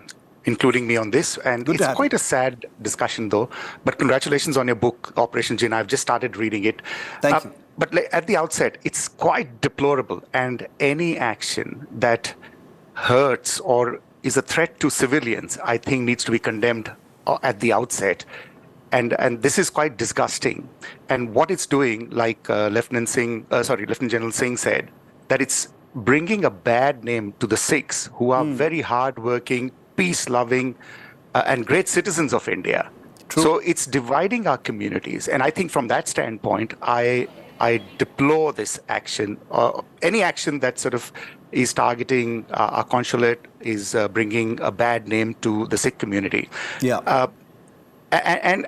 including me on this. And it's quite a sad discussion, though. But congratulations on your book, Operation Jinn. I've just started reading it. Thank you. But at the outset, it's quite deplorable. And any action that hurts or is a threat to civilians, I think needs to be condemned at the outset. And this is quite disgusting. And what it's doing, like Lieutenant General Singh said, that it's bringing a bad name to the Sikhs, who are very hardworking, peace-loving, and great citizens of India. True. So it's dividing our communities. And I think from that standpoint, I deplore this action. Any action that sort of is targeting our consulate, is bringing a bad name to the Sikh community. Yeah. And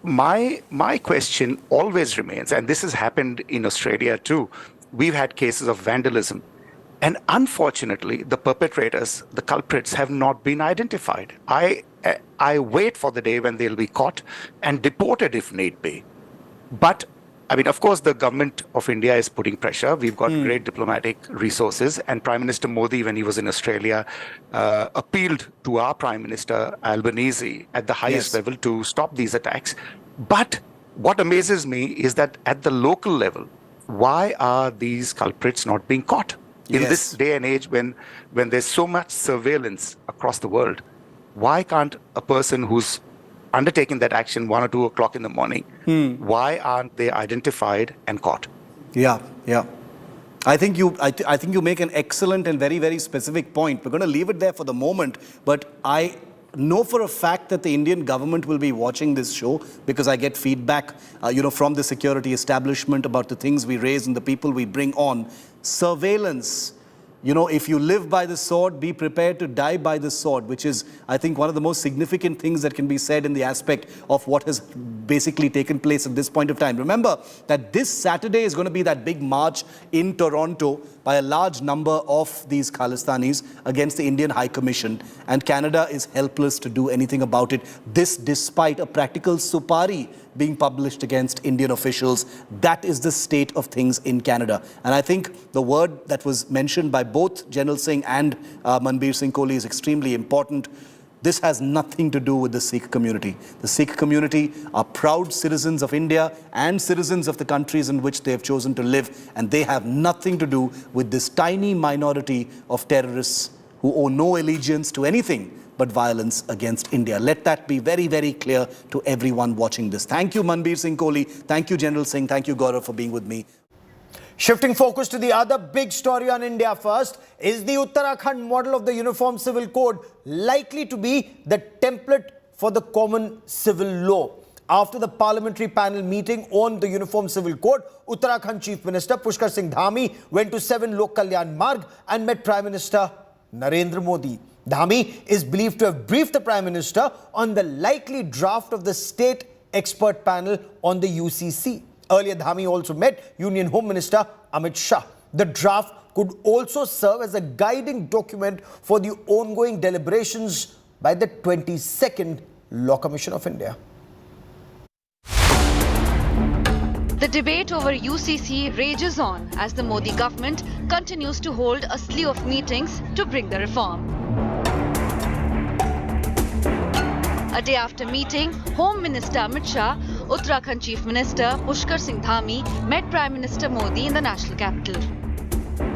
my question always remains, and this has happened in Australia too, we've had cases of vandalism. And unfortunately, the perpetrators, the culprits, have not been identified. I wait for the day when they'll be caught and deported if need be. But, I mean, of course, the government of India is putting pressure. We've got great diplomatic resources. And Prime Minister Modi, when he was in Australia, appealed to our Prime Minister Albanese at the highest level to stop these attacks. But what amazes me is that at the local level, why are these culprits not being caught? In this day and age when there's so much surveillance across the world, why can't a person who's undertaking that action 1 or 2 o'clock in the morning, why aren't they identified and caught? Yeah. I think you make an excellent and very, very specific point. We're going to leave it there for the moment, but I know for a fact that the Indian government will be watching this show, because I get feedback, from the security establishment about the things we raise and the people we bring on. Surveillance. If you live by the sword, be prepared to die by the sword, which is, I think, one of the most significant things that can be said in the aspect of what has basically taken place at this point of time. Remember that this Saturday is going to be that big march in Toronto by a large number of these Khalistanis against the Indian High Commission, and Canada is helpless to do anything about it. This despite a practical supari being published against Indian officials. That is the state of things in Canada. And I think the word that was mentioned by both General Singh and Manbir Singh Kohli is extremely important. This has nothing to do with the Sikh community. The Sikh community are proud citizens of India and citizens of the countries in which they have chosen to live, and they have nothing to do with this tiny minority of terrorists who owe no allegiance to anything but violence against India. Let that be very, very clear to everyone watching this. Thank you, Manbir Singh Kohli. Thank you, General Singh. Thank you, Gaurav, for being with me. Shifting focus to the other big story on India first, is the Uttarakhand model of the Uniform Civil Code likely to be the template for the common civil law? After the parliamentary panel meeting on the Uniform Civil Code, Uttarakhand Chief Minister Pushkar Singh Dhami went to 7 Lok Kalyan Marg and met Prime Minister Narendra Modi. Dhami is believed to have briefed the Prime Minister on the likely draft of the state expert panel on the UCC. Earlier, Dhami also met Union Home Minister Amit Shah. The draft could also serve as a guiding document for the ongoing deliberations by the 22nd Law Commission of India. The debate over UCC rages on as the Modi government continues to hold a slew of meetings to bring the reform. A day after meeting, Home Minister Amit Shah, Uttarakhand Chief Minister Pushkar Singh Dhami met Prime Minister Modi in the national capital.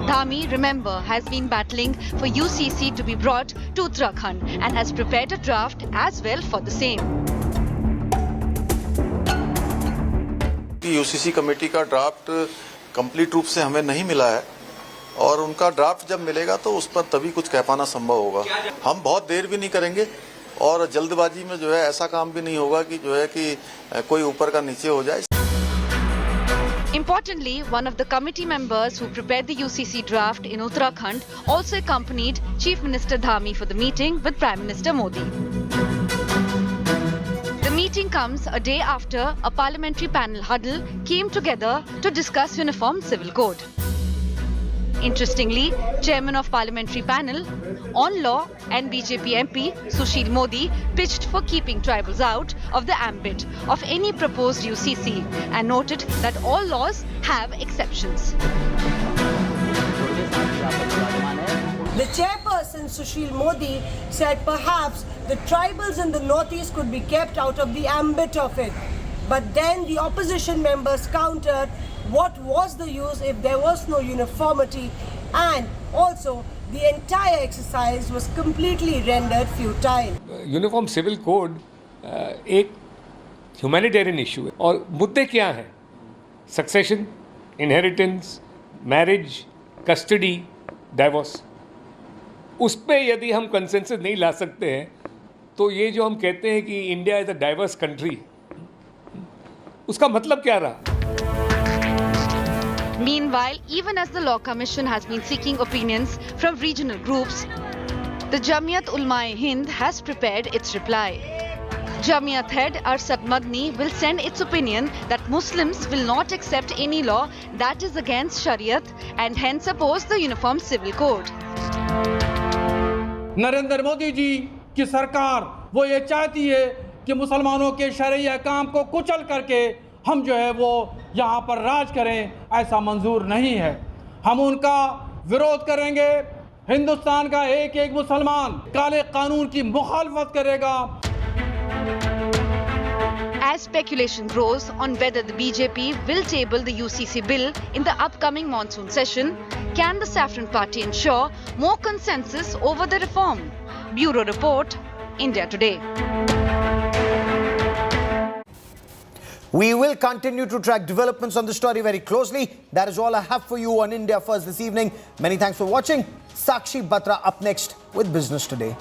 Dhami, remember, has been battling for UCC to be brought to Uttarakhand and has prepared a draft as well for the same. UCC committee का draft complete रूप से हमें नहीं मिला है और उनका draft जब मिलेगा तो उस पर तभी कुछ कह पाना संभव होगा। हम बहुत देर भी नहीं करेंगे और जल्दबाजी में जो है ऐसा काम भी नहीं होगा कि जो है कि कोई ऊपर का नीचे हो जाए। Importantly, one of the committee members who prepared the UCC draft in Uttarakhand also accompanied Chief Minister Dhami for the meeting with Prime Minister Modi. The meeting comes a day after a parliamentary panel huddle came together to discuss Uniform Civil Code. Interestingly, Chairman of Parliamentary Panel on Law and BJP MP Sushil Modi pitched for keeping tribals out of the ambit of any proposed UCC and noted that all laws have exceptions. The chairperson Sushil Modi said perhaps the tribals in the northeast could be kept out of the ambit of it. But then the opposition members countered what was the use if there was no uniformity, and also the entire exercise was completely rendered futile. Uniform civil code एक humanitarian issue है। और मुद्दे क्या हैं? Succession, inheritance, marriage, custody, divorce. उस पे यदि हम कंसेंसस नहीं ला सकते हैं तो ये जो हम कहते हैं कि India is a diverse country, उसका मतलब क्या रहा? Meanwhile, even as the Law Commission has been seeking opinions from regional groups, the Jamiyat Ulama-e-Hind has prepared its reply. Jamiyat head Arshad Madni will send its opinion that Muslims will not accept any law that is against Shariat and hence oppose the Uniform Civil Code. Narendra Modi ji की सरकार वो ये चाहती है कि मुसलमानों के शरई अहकाम को कुचल करके हम जो है वो यहाँ पर राज करें, ऐसा मंजूर नहीं है। हम उनका विरोध करेंगे। हिंदुस्तान का एक एक मुसलमान काले कानून की मुखालफत करेगा। As speculation grows on whether the BJP will table the UCC bill in the upcoming monsoon session, can the Saffron Party ensure more consensus over the reform? Bureau Report, India Today. We will continue to track developments on the story very closely. That is all I have for you on India First this evening. Many thanks for watching. Sakshi Batra up next with Business Today.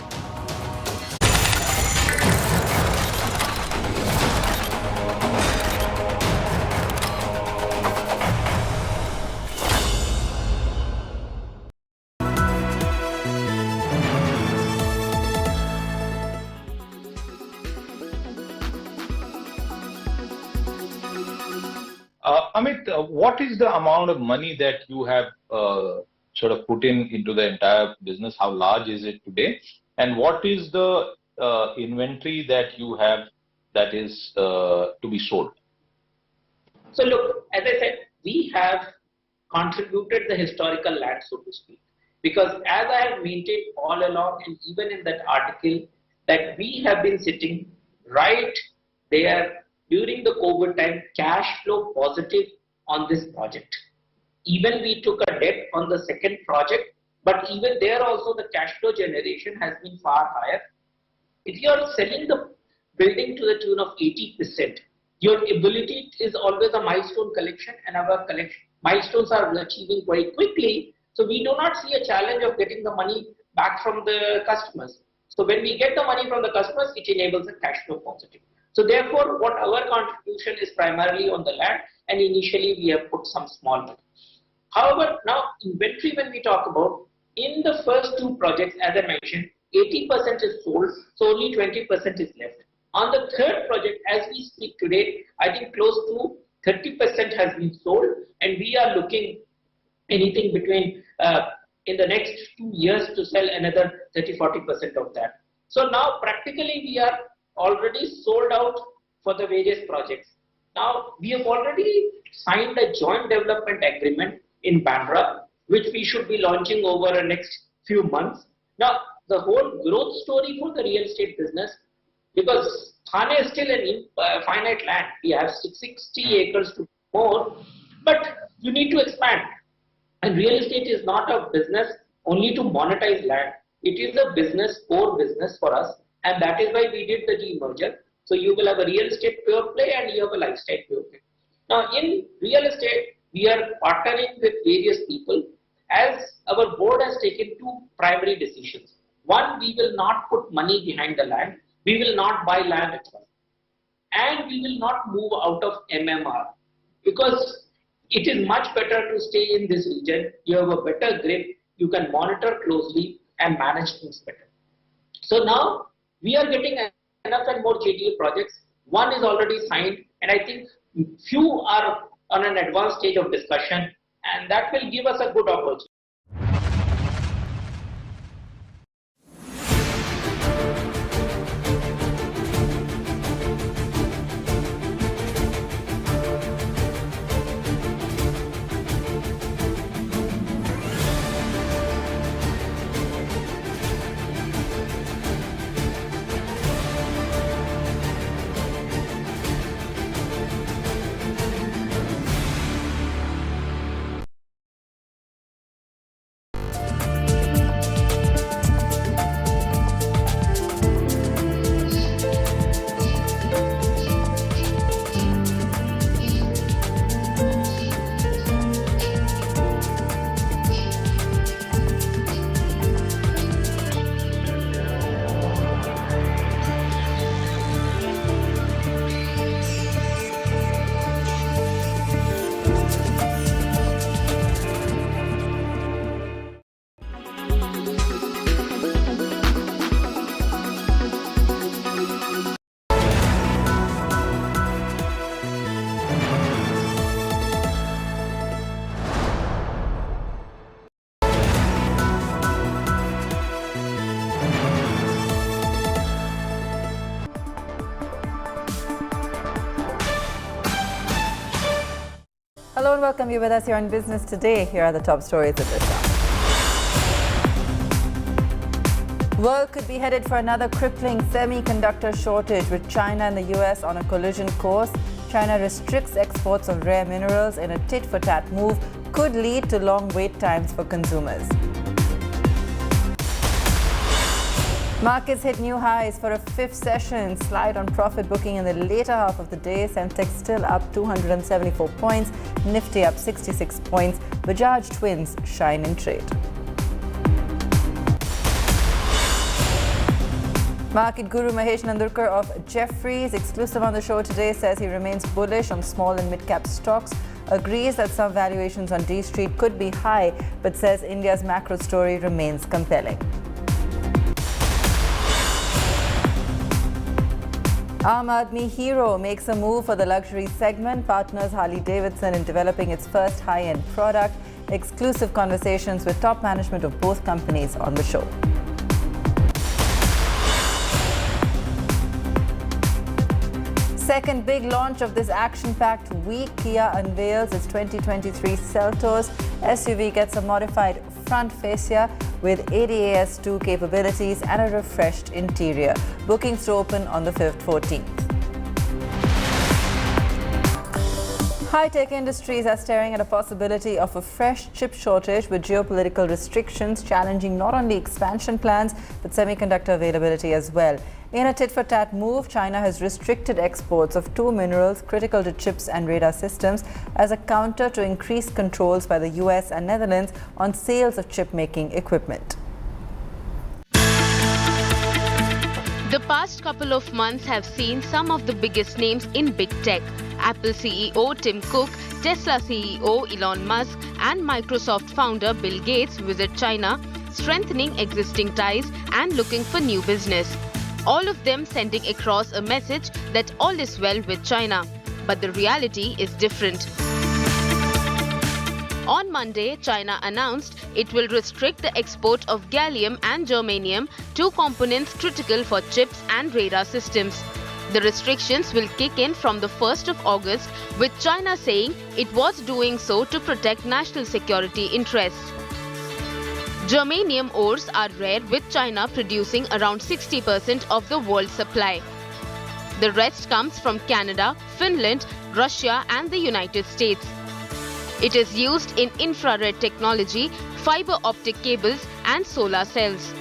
Amit, what is the amount of money that you have sort of put into the entire business? How large is it today? And what is the inventory that you have that is to be sold? So look, as I said, we have contributed the historical land, so to speak, because as I have maintained all along, and even in that article, that we have been sitting right there during the COVID time, cash flow positive on this project. Even we took a debt on the second project, but even there also the cash flow generation has been far higher. If you are selling the building to the tune of 80%, your ability is always a milestone collection, and our collection milestones are achieving quite quickly. So we do not see a challenge of getting the money back from the customers. So when we get the money from the customers, it enables a cash flow positive. So therefore, what our contribution is primarily on the land, and initially we have put some small money. However, now inventory, when we talk about, in the first two projects, as I mentioned, 80% is sold, so only 20% is left. On the third project, as we speak today, I think close to 30% has been sold, and we are looking anything between in the next 2 years to sell another 30-40% of that. So now practically we are already sold out for the various projects. Now we have already signed a joint development agreement in Bandra, which we should be launching over the next few months. Now the whole growth story for the real estate business, because Thane is still an finite land. We have 60 acres to more, but you need to expand. And real estate is not a business only to monetize land. It is a business, core business for us. And that is why we did the demerger. So you will have a real estate pure play and you have a lifestyle pure play. Now in real estate, we are partnering with various people, as our board has taken two primary decisions. One, we will not put money behind the land. We will not buy land at all. And we will not move out of MMR, because it is much better to stay in this region. You have a better grip. You can monitor closely and manage things better. So now we are getting enough and more JDA projects. One is already signed, and I think few are on an advanced stage of discussion, and that will give us a good opportunity. Hello and welcome you with us here on Business Today. Here are the top stories at this hour. World could be headed for another crippling semiconductor shortage with China and the US on a collision course. China restricts exports of rare minerals in a tit-for-tat move could lead to long wait times for consumers. Markets hit new highs for a fifth session. Slide on profit booking in the later half of the day. Sensex still up 274 points. Nifty up 66 points. Bajaj twins shine in trade. Market guru Mahesh Nandurkar of Jefferies, exclusive on the show today, says he remains bullish on small and mid-cap stocks. Agrees that some valuations on D Street could be high, but says India's macro story remains compelling. Aam Aadmi Hero makes a move for the luxury segment, partners Harley-Davidson in developing its first high-end product. Exclusive conversations with top management of both companies on the show. Second big launch of this action-packed week, Kia unveils its 2023 Seltos. SUV gets a modified front fascia with ADAS2 capabilities and a refreshed interior. Bookings to open on the 14th. High-tech industries are staring at a possibility of a fresh chip shortage with geopolitical restrictions challenging not only expansion plans but semiconductor availability as well. In a tit-for-tat move, China has restricted exports of two minerals critical to chips and radar systems as a counter to increased controls by the US and Netherlands on sales of chip-making equipment. The past couple of months have seen some of the biggest names in big tech. Apple CEO Tim Cook, Tesla CEO Elon Musk, and Microsoft founder Bill Gates visit China, strengthening existing ties and looking for new business. All of them sending across a message that all is well with China. But the reality is different. On Monday, China announced it will restrict the export of gallium and germanium, two components critical for chips and radar systems. The restrictions will kick in from the 1st of August, with China saying it was doing so to protect national security interests. Germanium ores are rare, with China producing around 60% of the world's supply. The rest comes from Canada, Finland, Russia and the United States. It is used in infrared technology, fiber optic cables and solar cells.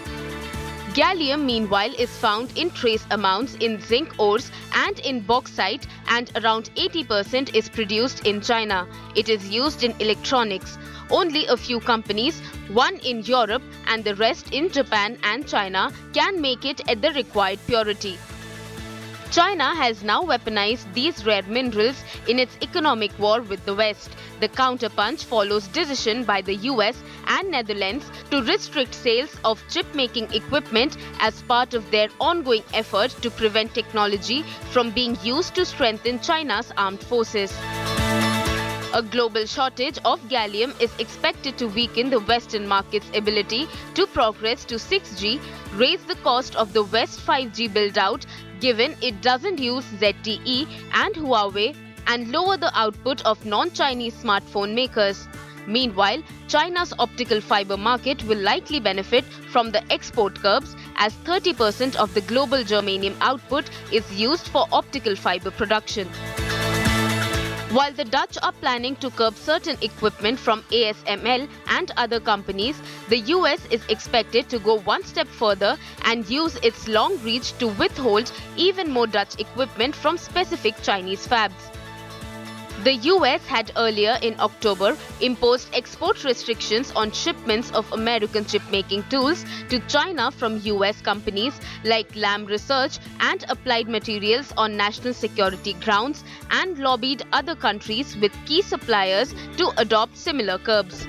Gallium, meanwhile, is found in trace amounts in zinc ores and in bauxite, and around 80% is produced in China. It is used in electronics. Only a few companies, one in Europe and the rest in Japan and China, can make it at the required purity. China has now weaponized these rare minerals in its economic war with the West. The counterpunch follows decision by the US and Netherlands to restrict sales of chip-making equipment as part of their ongoing effort to prevent technology from being used to strengthen China's armed forces. A global shortage of gallium is expected to weaken the Western market's ability to progress to 6G, raise the cost of the West 5G build-out, given it doesn't use ZTE and Huawei, and lower the output of non-Chinese smartphone makers. Meanwhile, China's optical fiber market will likely benefit from the export curbs, as 30% of the global germanium output is used for optical fiber production. While the Dutch are planning to curb certain equipment from ASML and other companies, the US is expected to go one step further and use its long reach to withhold even more Dutch equipment from specific Chinese fabs. The US had earlier in October imposed export restrictions on shipments of American chip-making tools to China from US companies like Lam Research and Applied Materials on national security grounds, and lobbied other countries with key suppliers to adopt similar curbs.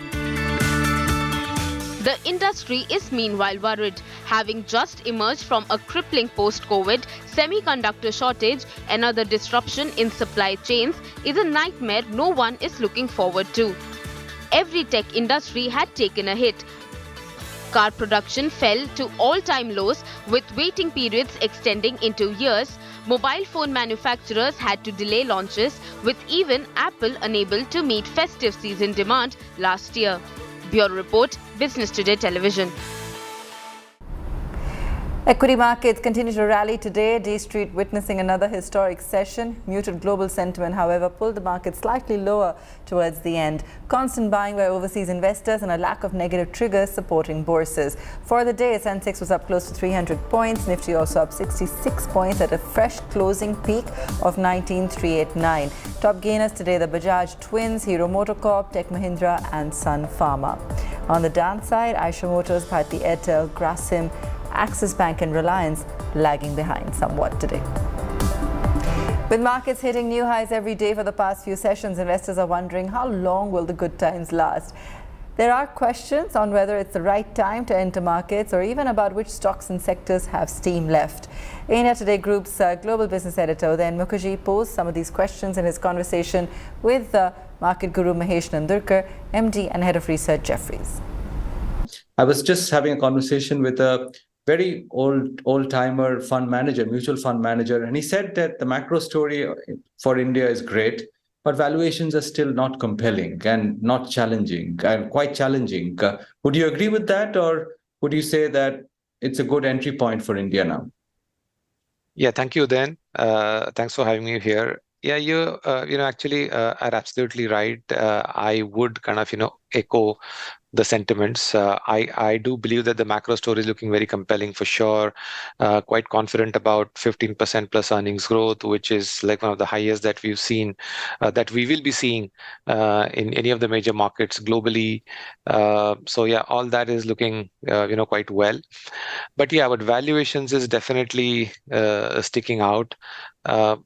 The industry is meanwhile worried. Having just emerged from a crippling post-COVID semiconductor shortage, another disruption in supply chains is a nightmare no one is looking forward to. Every tech industry had taken a hit. Car production fell to all-time lows, with waiting periods extending into years. Mobile phone manufacturers had to delay launches, with even Apple unable to meet festive season demand last year. Bureau Report, Business Today Television. Equity markets continue to rally today. D Street witnessing another historic session. Muted global sentiment, however, pulled the market slightly lower towards the end. Constant buying by overseas investors and a lack of negative triggers supporting bourses. For the day, Sensex was up close to 300 points. Nifty also up 66 points at a fresh closing peak of 19,389. Top gainers today, the Bajaj Twins, Hero Motocorp, Tech Mahindra and Sun Pharma. On the downside, Eicher Motors, Bharti Airtel, Grasim, Axis Bank and Reliance lagging behind somewhat today. With markets hitting new highs every day for the past few sessions, investors are wondering how long will the good times last. There are questions on whether it's the right time to enter markets or even about which stocks and sectors have steam left. India Today Group's global business editor Udayan Mukherjee posed some of these questions in his conversation with market guru Mahesh Nandurkar, MD and Head of Research, Jefferies. I was just having a conversation with a very old-timer fund manager, mutual fund manager, and he said that the macro story for India is great, but valuations are still not compelling and not challenging, and quite challenging. Would you agree with that, or would you say that it's a good entry point for India now? Yeah, thank you, Dan. Thanks for having me here. Yeah, you actually are absolutely right. I would kind of echo the sentiments. I do believe that the macro story is looking very compelling for sure. Quite confident about 15% plus earnings growth, which is like one of the highest that we've seen, that we will be seeing in any of the major markets globally. So yeah, all that is looking quite well. But yeah, but valuations is definitely sticking out.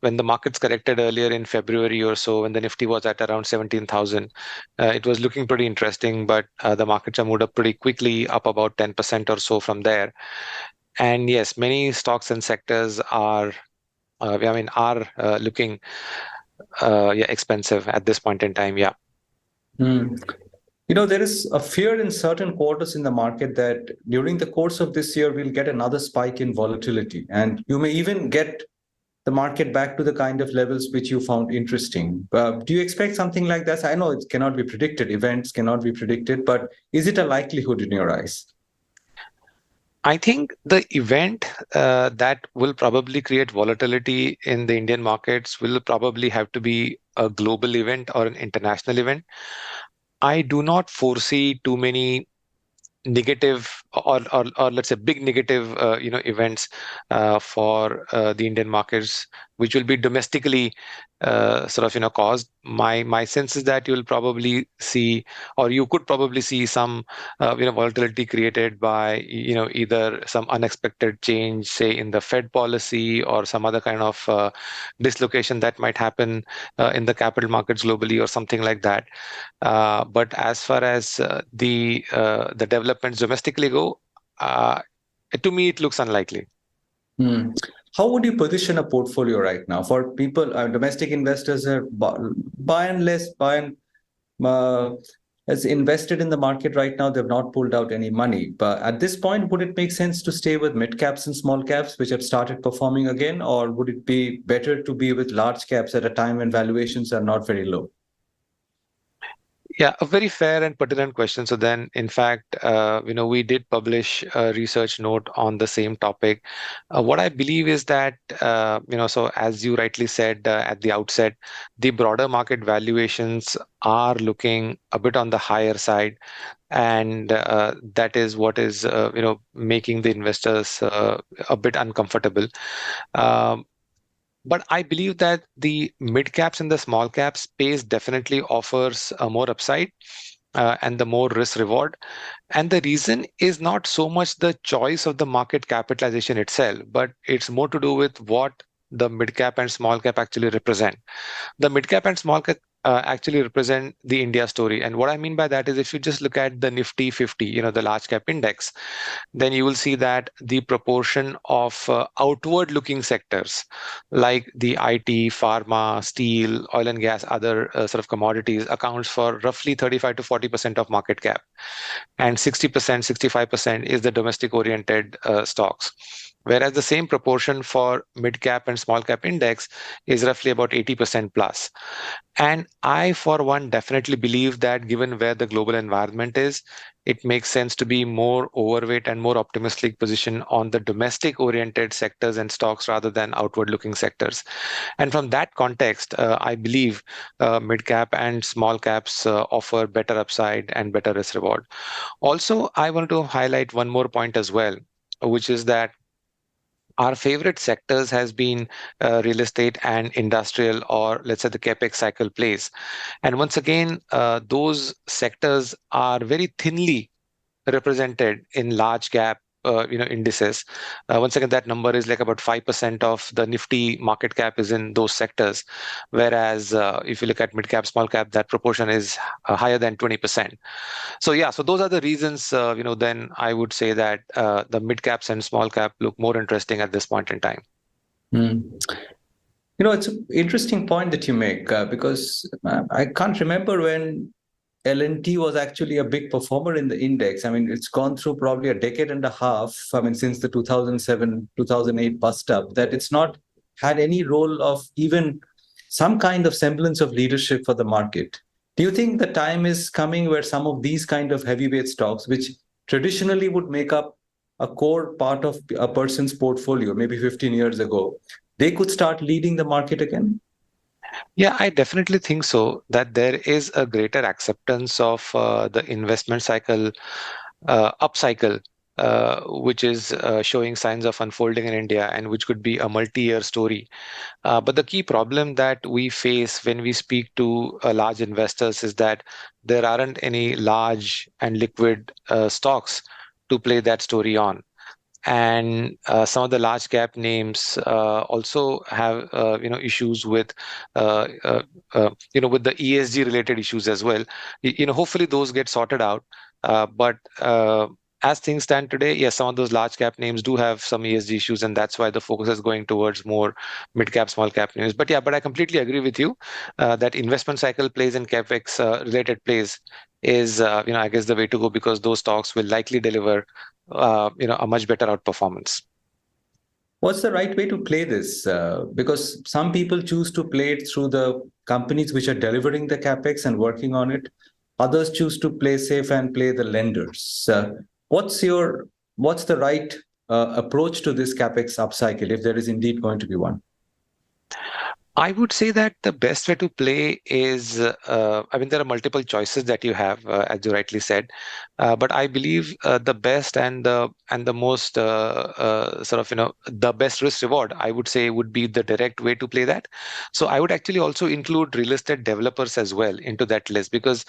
When the markets corrected earlier in February or so, when the Nifty was at around 17,000, it was looking pretty interesting, but the markets have moved up pretty quickly, up about 10% or so from there. And yes, many stocks and sectors are looking expensive at this point in time. Yeah. There is a fear in certain quarters in the market that during the course of this year, we'll get another spike in volatility, and you may even get the market back to the kind of levels which you found interesting. Do you expect something like that? I know it cannot be predicted, events cannot be predicted, but is it a likelihood in your eyes? I think the event that will probably create volatility in the Indian markets will probably have to be a global event or an international event. I do not foresee too many negative or let's say big negative events for the Indian markets, which will be domestically caused. My sense is that you'll probably see, or you could probably see some volatility created by either some unexpected change, say in the Fed policy, or some other kind of dislocation that might happen in the capital markets globally or something like that. But as far as the developments domestically go, to me it looks unlikely. How would you position a portfolio right now for people? Domestic investors are as invested in the market right now. They've not pulled out any money. But at this point, would it make sense to stay with mid caps and small caps, which have started performing again, or would it be better to be with large caps at a time when valuations are not very low? Yeah, a very fair and pertinent question. So then, in fact, we did publish a research note on the same topic. What I believe is that, so as you rightly said at the outset, the broader market valuations are looking a bit on the higher side. And that is what is, making the investors a bit uncomfortable. But I believe that the mid caps and the small cap space definitely offers a more upside and the more risk reward. And the reason is not so much the choice of the market capitalization itself, but it's more to do with what the mid cap and small cap actually represent. The mid cap and small actually represent the India story. And what I mean by that is if you just look at the Nifty 50, the large cap index, then you will see that the proportion of outward looking sectors like the IT, pharma, steel, oil and gas, other sort of commodities accounts for roughly 35 to 40% of market cap. And 60%, 65% is the domestic oriented stocks. Whereas the same proportion for mid cap and small cap index is roughly about 80% plus. And I, for one, definitely believe that given where the global environment is, it makes sense to be more overweight and more optimistic position on the domestic oriented sectors and stocks rather than outward looking sectors. And from that context, I believe mid cap and small caps offer better upside and better risk reward. Also, I want to highlight one more point as well, which is that our favorite sectors has been real estate and industrial, or let's say the capex cycle plays. And once again, those sectors are very thinly represented in large cap indices. Once again, that number is like about 5% of the Nifty market cap is in those sectors. Whereas if you look at mid cap, small cap, that proportion is higher than 20%. So yeah, so those are the reasons, then I would say that the mid caps and small cap look more interesting at this point in time. It's an interesting point that you make because I can't remember when L&T was actually a big performer in the index. I mean, it's gone through probably a decade and a half, since the 2007, 2008 bust up, that it's not had any role of even some kind of semblance of leadership for the market. Do you think the time is coming where some of these kind of heavyweight stocks, which traditionally would make up a core part of a person's portfolio, maybe 15 years ago, they could start leading the market again? Yeah, I definitely think so, that there is a greater acceptance of the investment cycle, upcycle, which is showing signs of unfolding in India and which could be a multi-year story. But the key problem that we face when we speak to large investors is that there aren't any large and liquid stocks to play that story on. And some of the large cap names also have issues with with the ESG related issues as well. Hopefully those get sorted out. But as things stand today, yes, some of those large cap names do have some ESG issues, and that's why the focus is going towards more mid cap, small cap names. But I completely agree with you that investment cycle plays and capex related plays is I guess the way to go, because those stocks will likely deliver a much better outperformance. What's the right way to play this? Because some people choose to play it through the companies which are delivering the capex and working on it. Others choose to play safe and play the lenders. What's the right approach to this capex upcycle, if there is indeed going to be one? I would say that the best way to play is, there are multiple choices that you have, as you rightly said, but I believe the best and the most the best risk reward, I would say, would be the direct way to play that. So I would actually also include real estate developers as well into that list, because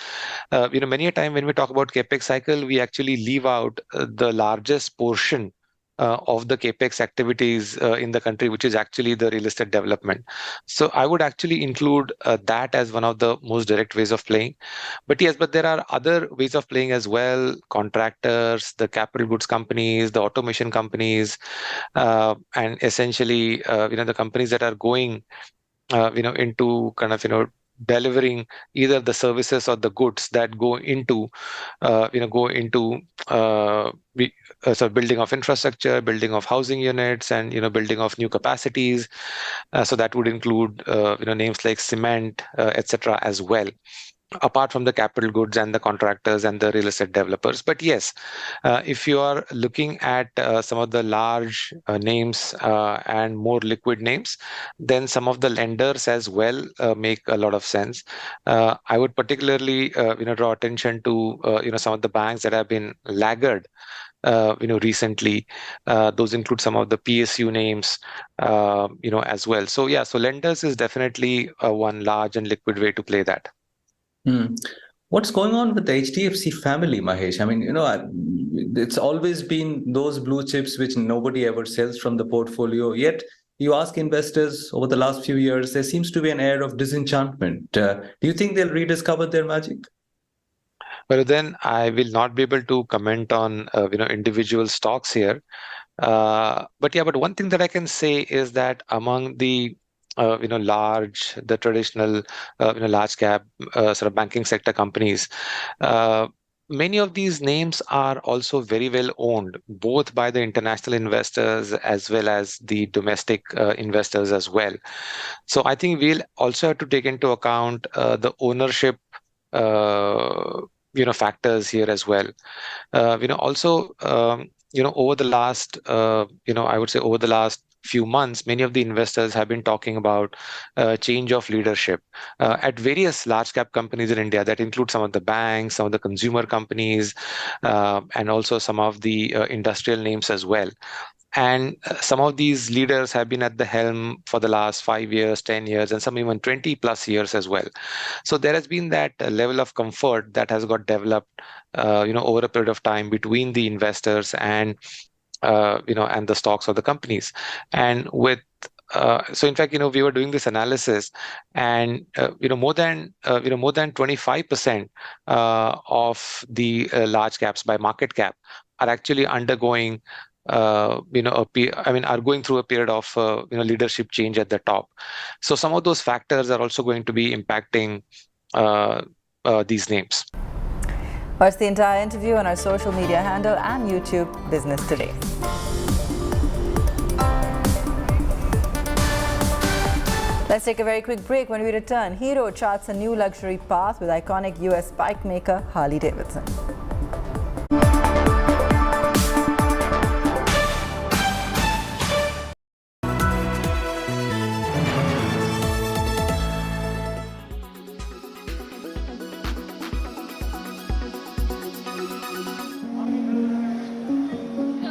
many a time when we talk about capex cycle, we actually leave out the largest portion of the capex activities in the country, which is actually the real estate development. So I would actually include that as one of the most direct ways of playing. But there are other ways of playing as well: contractors, the capital goods companies, the automation companies, and essentially the companies that are going into kind of delivering either the services or the goods that go into building of infrastructure, building of housing units, and building of new capacities. So that would include names like cement, etc. as well, apart from the capital goods and the contractors and the real estate developers. But yes, if you are looking at some of the large names and more liquid names, then some of the lenders as well make a lot of sense. I would particularly draw attention to some of the banks that have been laggard recently. Those include some of the PSU names as well. So lenders is definitely one large and liquid way to play that. What's going on with the HDFC family, Mahesh? I mean, it's always been those blue chips which nobody ever sells from the portfolio. Yet, you ask investors over the last few years, there seems to be an air of disenchantment. Do you think they'll rediscover their magic? Well, then I will not be able to comment on individual stocks here. But one thing that I can say is that among the the traditional large cap sort of banking sector companies, many of these names are also very well owned, both by the international investors as well as the domestic investors as well. So I think we'll also have to take into account the ownership factors here as well. Over the last I would say over the last few months, many of the investors have been talking about change of leadership at various large cap companies in India. That includes some of the banks, some of the consumer companies, and also some of the industrial names as well. And some of these leaders have been at the helm for the last 5 years, 10 years, and some even 20 plus years as well. So there has been that level of comfort that has got developed, over a period of time between the investors and, and the stocks of the companies. And with so in fact, we were doing this analysis, and more than 25% of the large caps by market cap are actually undergoing are going through a period of leadership change at the top. So some of those factors are also going to be impacting these names. Watch the entire interview on our social media handle and YouTube Business Today. Let's take a very quick break. When we return, Hero charts a new luxury path with iconic US bike maker Harley Davidson.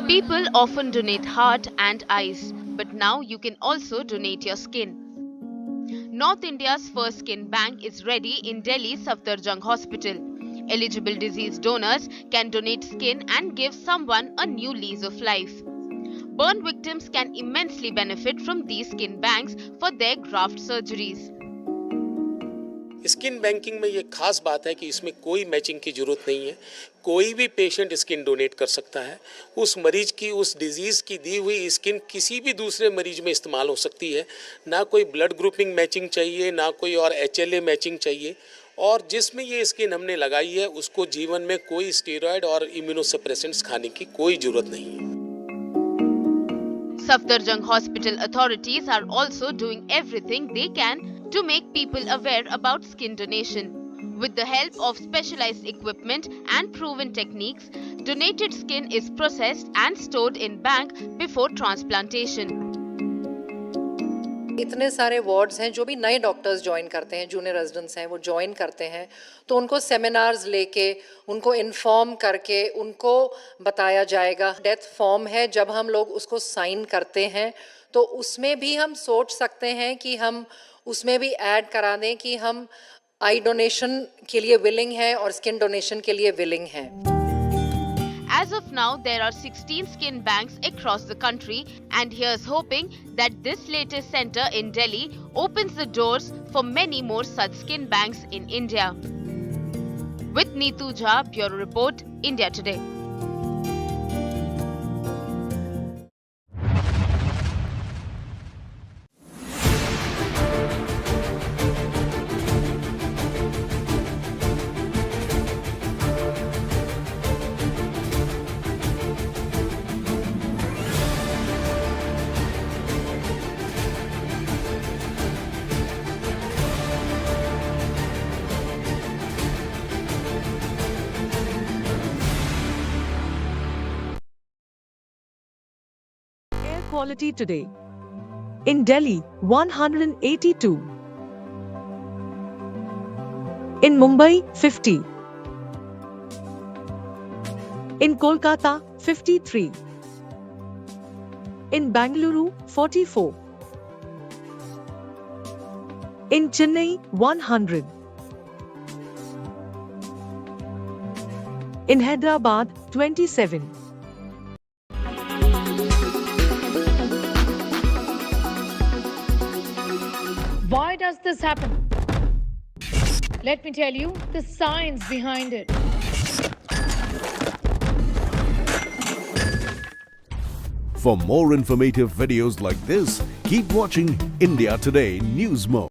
People often donate heart and eyes, but now you can also donate your skin. North India's first skin bank is ready in Delhi's Safdarjung Hospital. Eligible deceased donors can donate skin and give someone a new lease of life. Burn victims can immensely benefit from these skin banks for their graft surgeries. Skin banking में ये खास बात है कि इसमें कोई matching की जरूरत नहीं है। कोई भी पेशेंट स्किन डोनेट कर सकता है। उस मरीज की, उस डिजीज़ की दी हुई स्किन किसी भी दूसरे मरीज में इस्तेमाल हो सकती है। ना कोई ब्लड ग्रुपिंग मैचिंग चाहिए, ना कोई और HLA मैचिंग चाहिए। और जिसमें ये स्किन हमने लगाई है उसको जीवन में कोई स्टेरॉयड और इम्यूनोसप्रेसेंट्स खाने की कोई जरूरत नहीं है। Safdarjung Hospital authorities are also doing everything they can to make people aware about skin donation. With the help of specialized equipment and proven techniques, donated skin is processed and stored in bank before transplantation. इतने सारे wards हैं जो भी नए doctors join करते हैं, junior residents हैं, वो ज्वाइन करते हैं तो उनको सेमिनार्स लेके, उनको इन्फॉर्म करके उनको बताया जाएगा। डेथ फॉर्म है, जब हम लोग उसको साइन करते हैं तो उसमें भी हम सोच सकते हैं कि हम उसमें भी ऐड करा दें कि हम आई डोनेशन के लिए विलिंग हैं और स्किन डोनेशन के लिए विलिंग हैं। As of now, there are 16 skin banks across the country, and here's hoping that this latest center in Delhi opens the doors for many more such skin banks in India. With Neetu Jha, Bureau Report, India Today. Quality today. In Delhi, 182. In Mumbai, 50. In Kolkata, 53. In Bangalore, 44. In Chennai, 100. In Hyderabad, 27. does this happen? Let me tell you the science behind it. For more informative videos like this, keep watching India Today News Mode.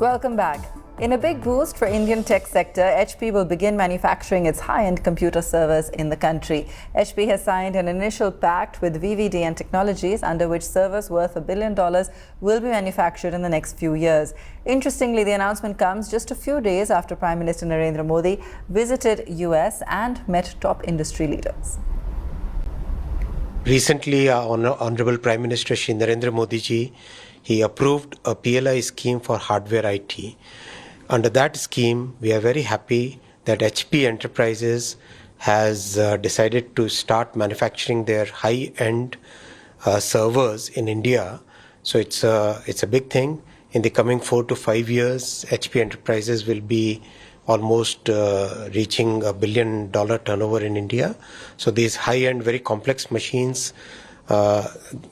Welcome back. In a big boost for Indian tech sector, HP will begin manufacturing its high-end computer servers in the country. HP has signed an initial pact with VVDN Technologies under which servers worth $1 billion will be manufactured in the next few years. Interestingly, the announcement comes just a few days after Prime Minister Narendra Modi visited US and met top industry leaders. Recently, Honorable Prime Minister Shri Narendra Modi ji, he approved a PLI scheme for hardware IT. Under that scheme, we are very happy that HP Enterprises has decided to start manufacturing their high-end servers in India. So it's a big thing. In the coming 4 to 5 years, HP Enterprises will be almost reaching $1 billion turnover in India. So these high-end, very complex machines,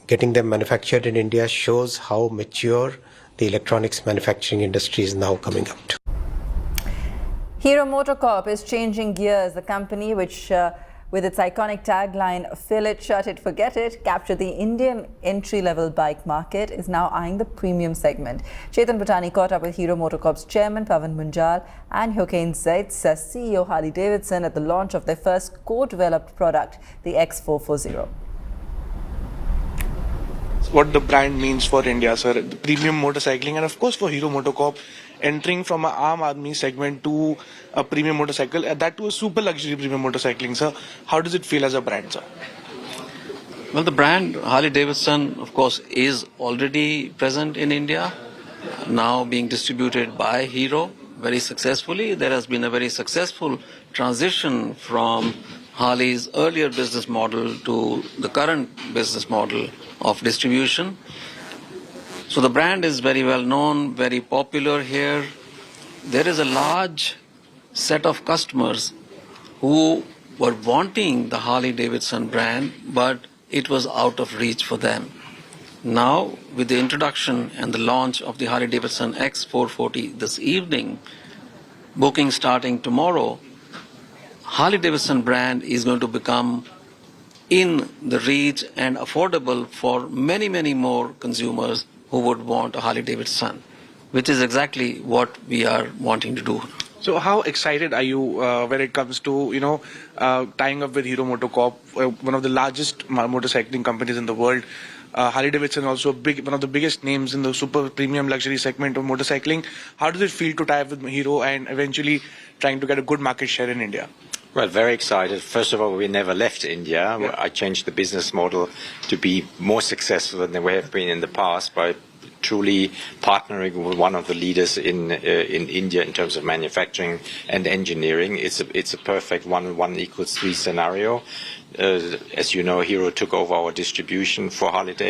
getting them manufactured in India shows how mature the electronics manufacturing industry is now coming up to. Hero MotoCorp is changing gears. The company, which with its iconic tagline, "Fill it, shut it, forget it," captured the Indian entry-level bike market, is now eyeing the premium segment. Chetan Bhatani caught up with Hero MotoCorp's chairman Pawan Munjal and Jochen Zeitz, CEO Harley Davidson, at the launch of their first co-developed product, the X440. What the brand means for India, sir, the premium motorcycling, and of course for Hero MotoCorp, entering from an Aam Aadmi segment to a premium motorcycle, that to a super luxury premium motorcycling, sir. How does it feel as a brand, sir? Well, the brand Harley Davidson, of course, is already present in India, now being distributed by Hero very successfully. There has been a very successful transition from Harley's earlier business model to the current business model of distribution. So the brand is very well known, very popular here. There is a large set of customers who were wanting the Harley Davidson brand, but it was out of reach for them. Now, with the introduction and the launch of the Harley Davidson X440 this evening, booking starting tomorrow, Harley Davidson brand is going to become in the reach and affordable for many, many more consumers who would want a Harley Davidson, which is exactly what we are wanting to do. So how excited are you when it comes to, tying up with Hero MotoCorp, one of the largest motorcycling companies in the world? Harley Davidson also one of the biggest names in the super premium luxury segment of motorcycling. How does it feel to tie up with Hero and eventually trying to get a good market share in India? Well, very excited. First of all, we never left India. Yeah. I changed the business model to be more successful than we have been in the past by truly partnering with one of the leaders in India in terms of manufacturing and engineering. It's a perfect 1+1=3 scenario. As you know, Hero took over our distribution for Harley Davidson.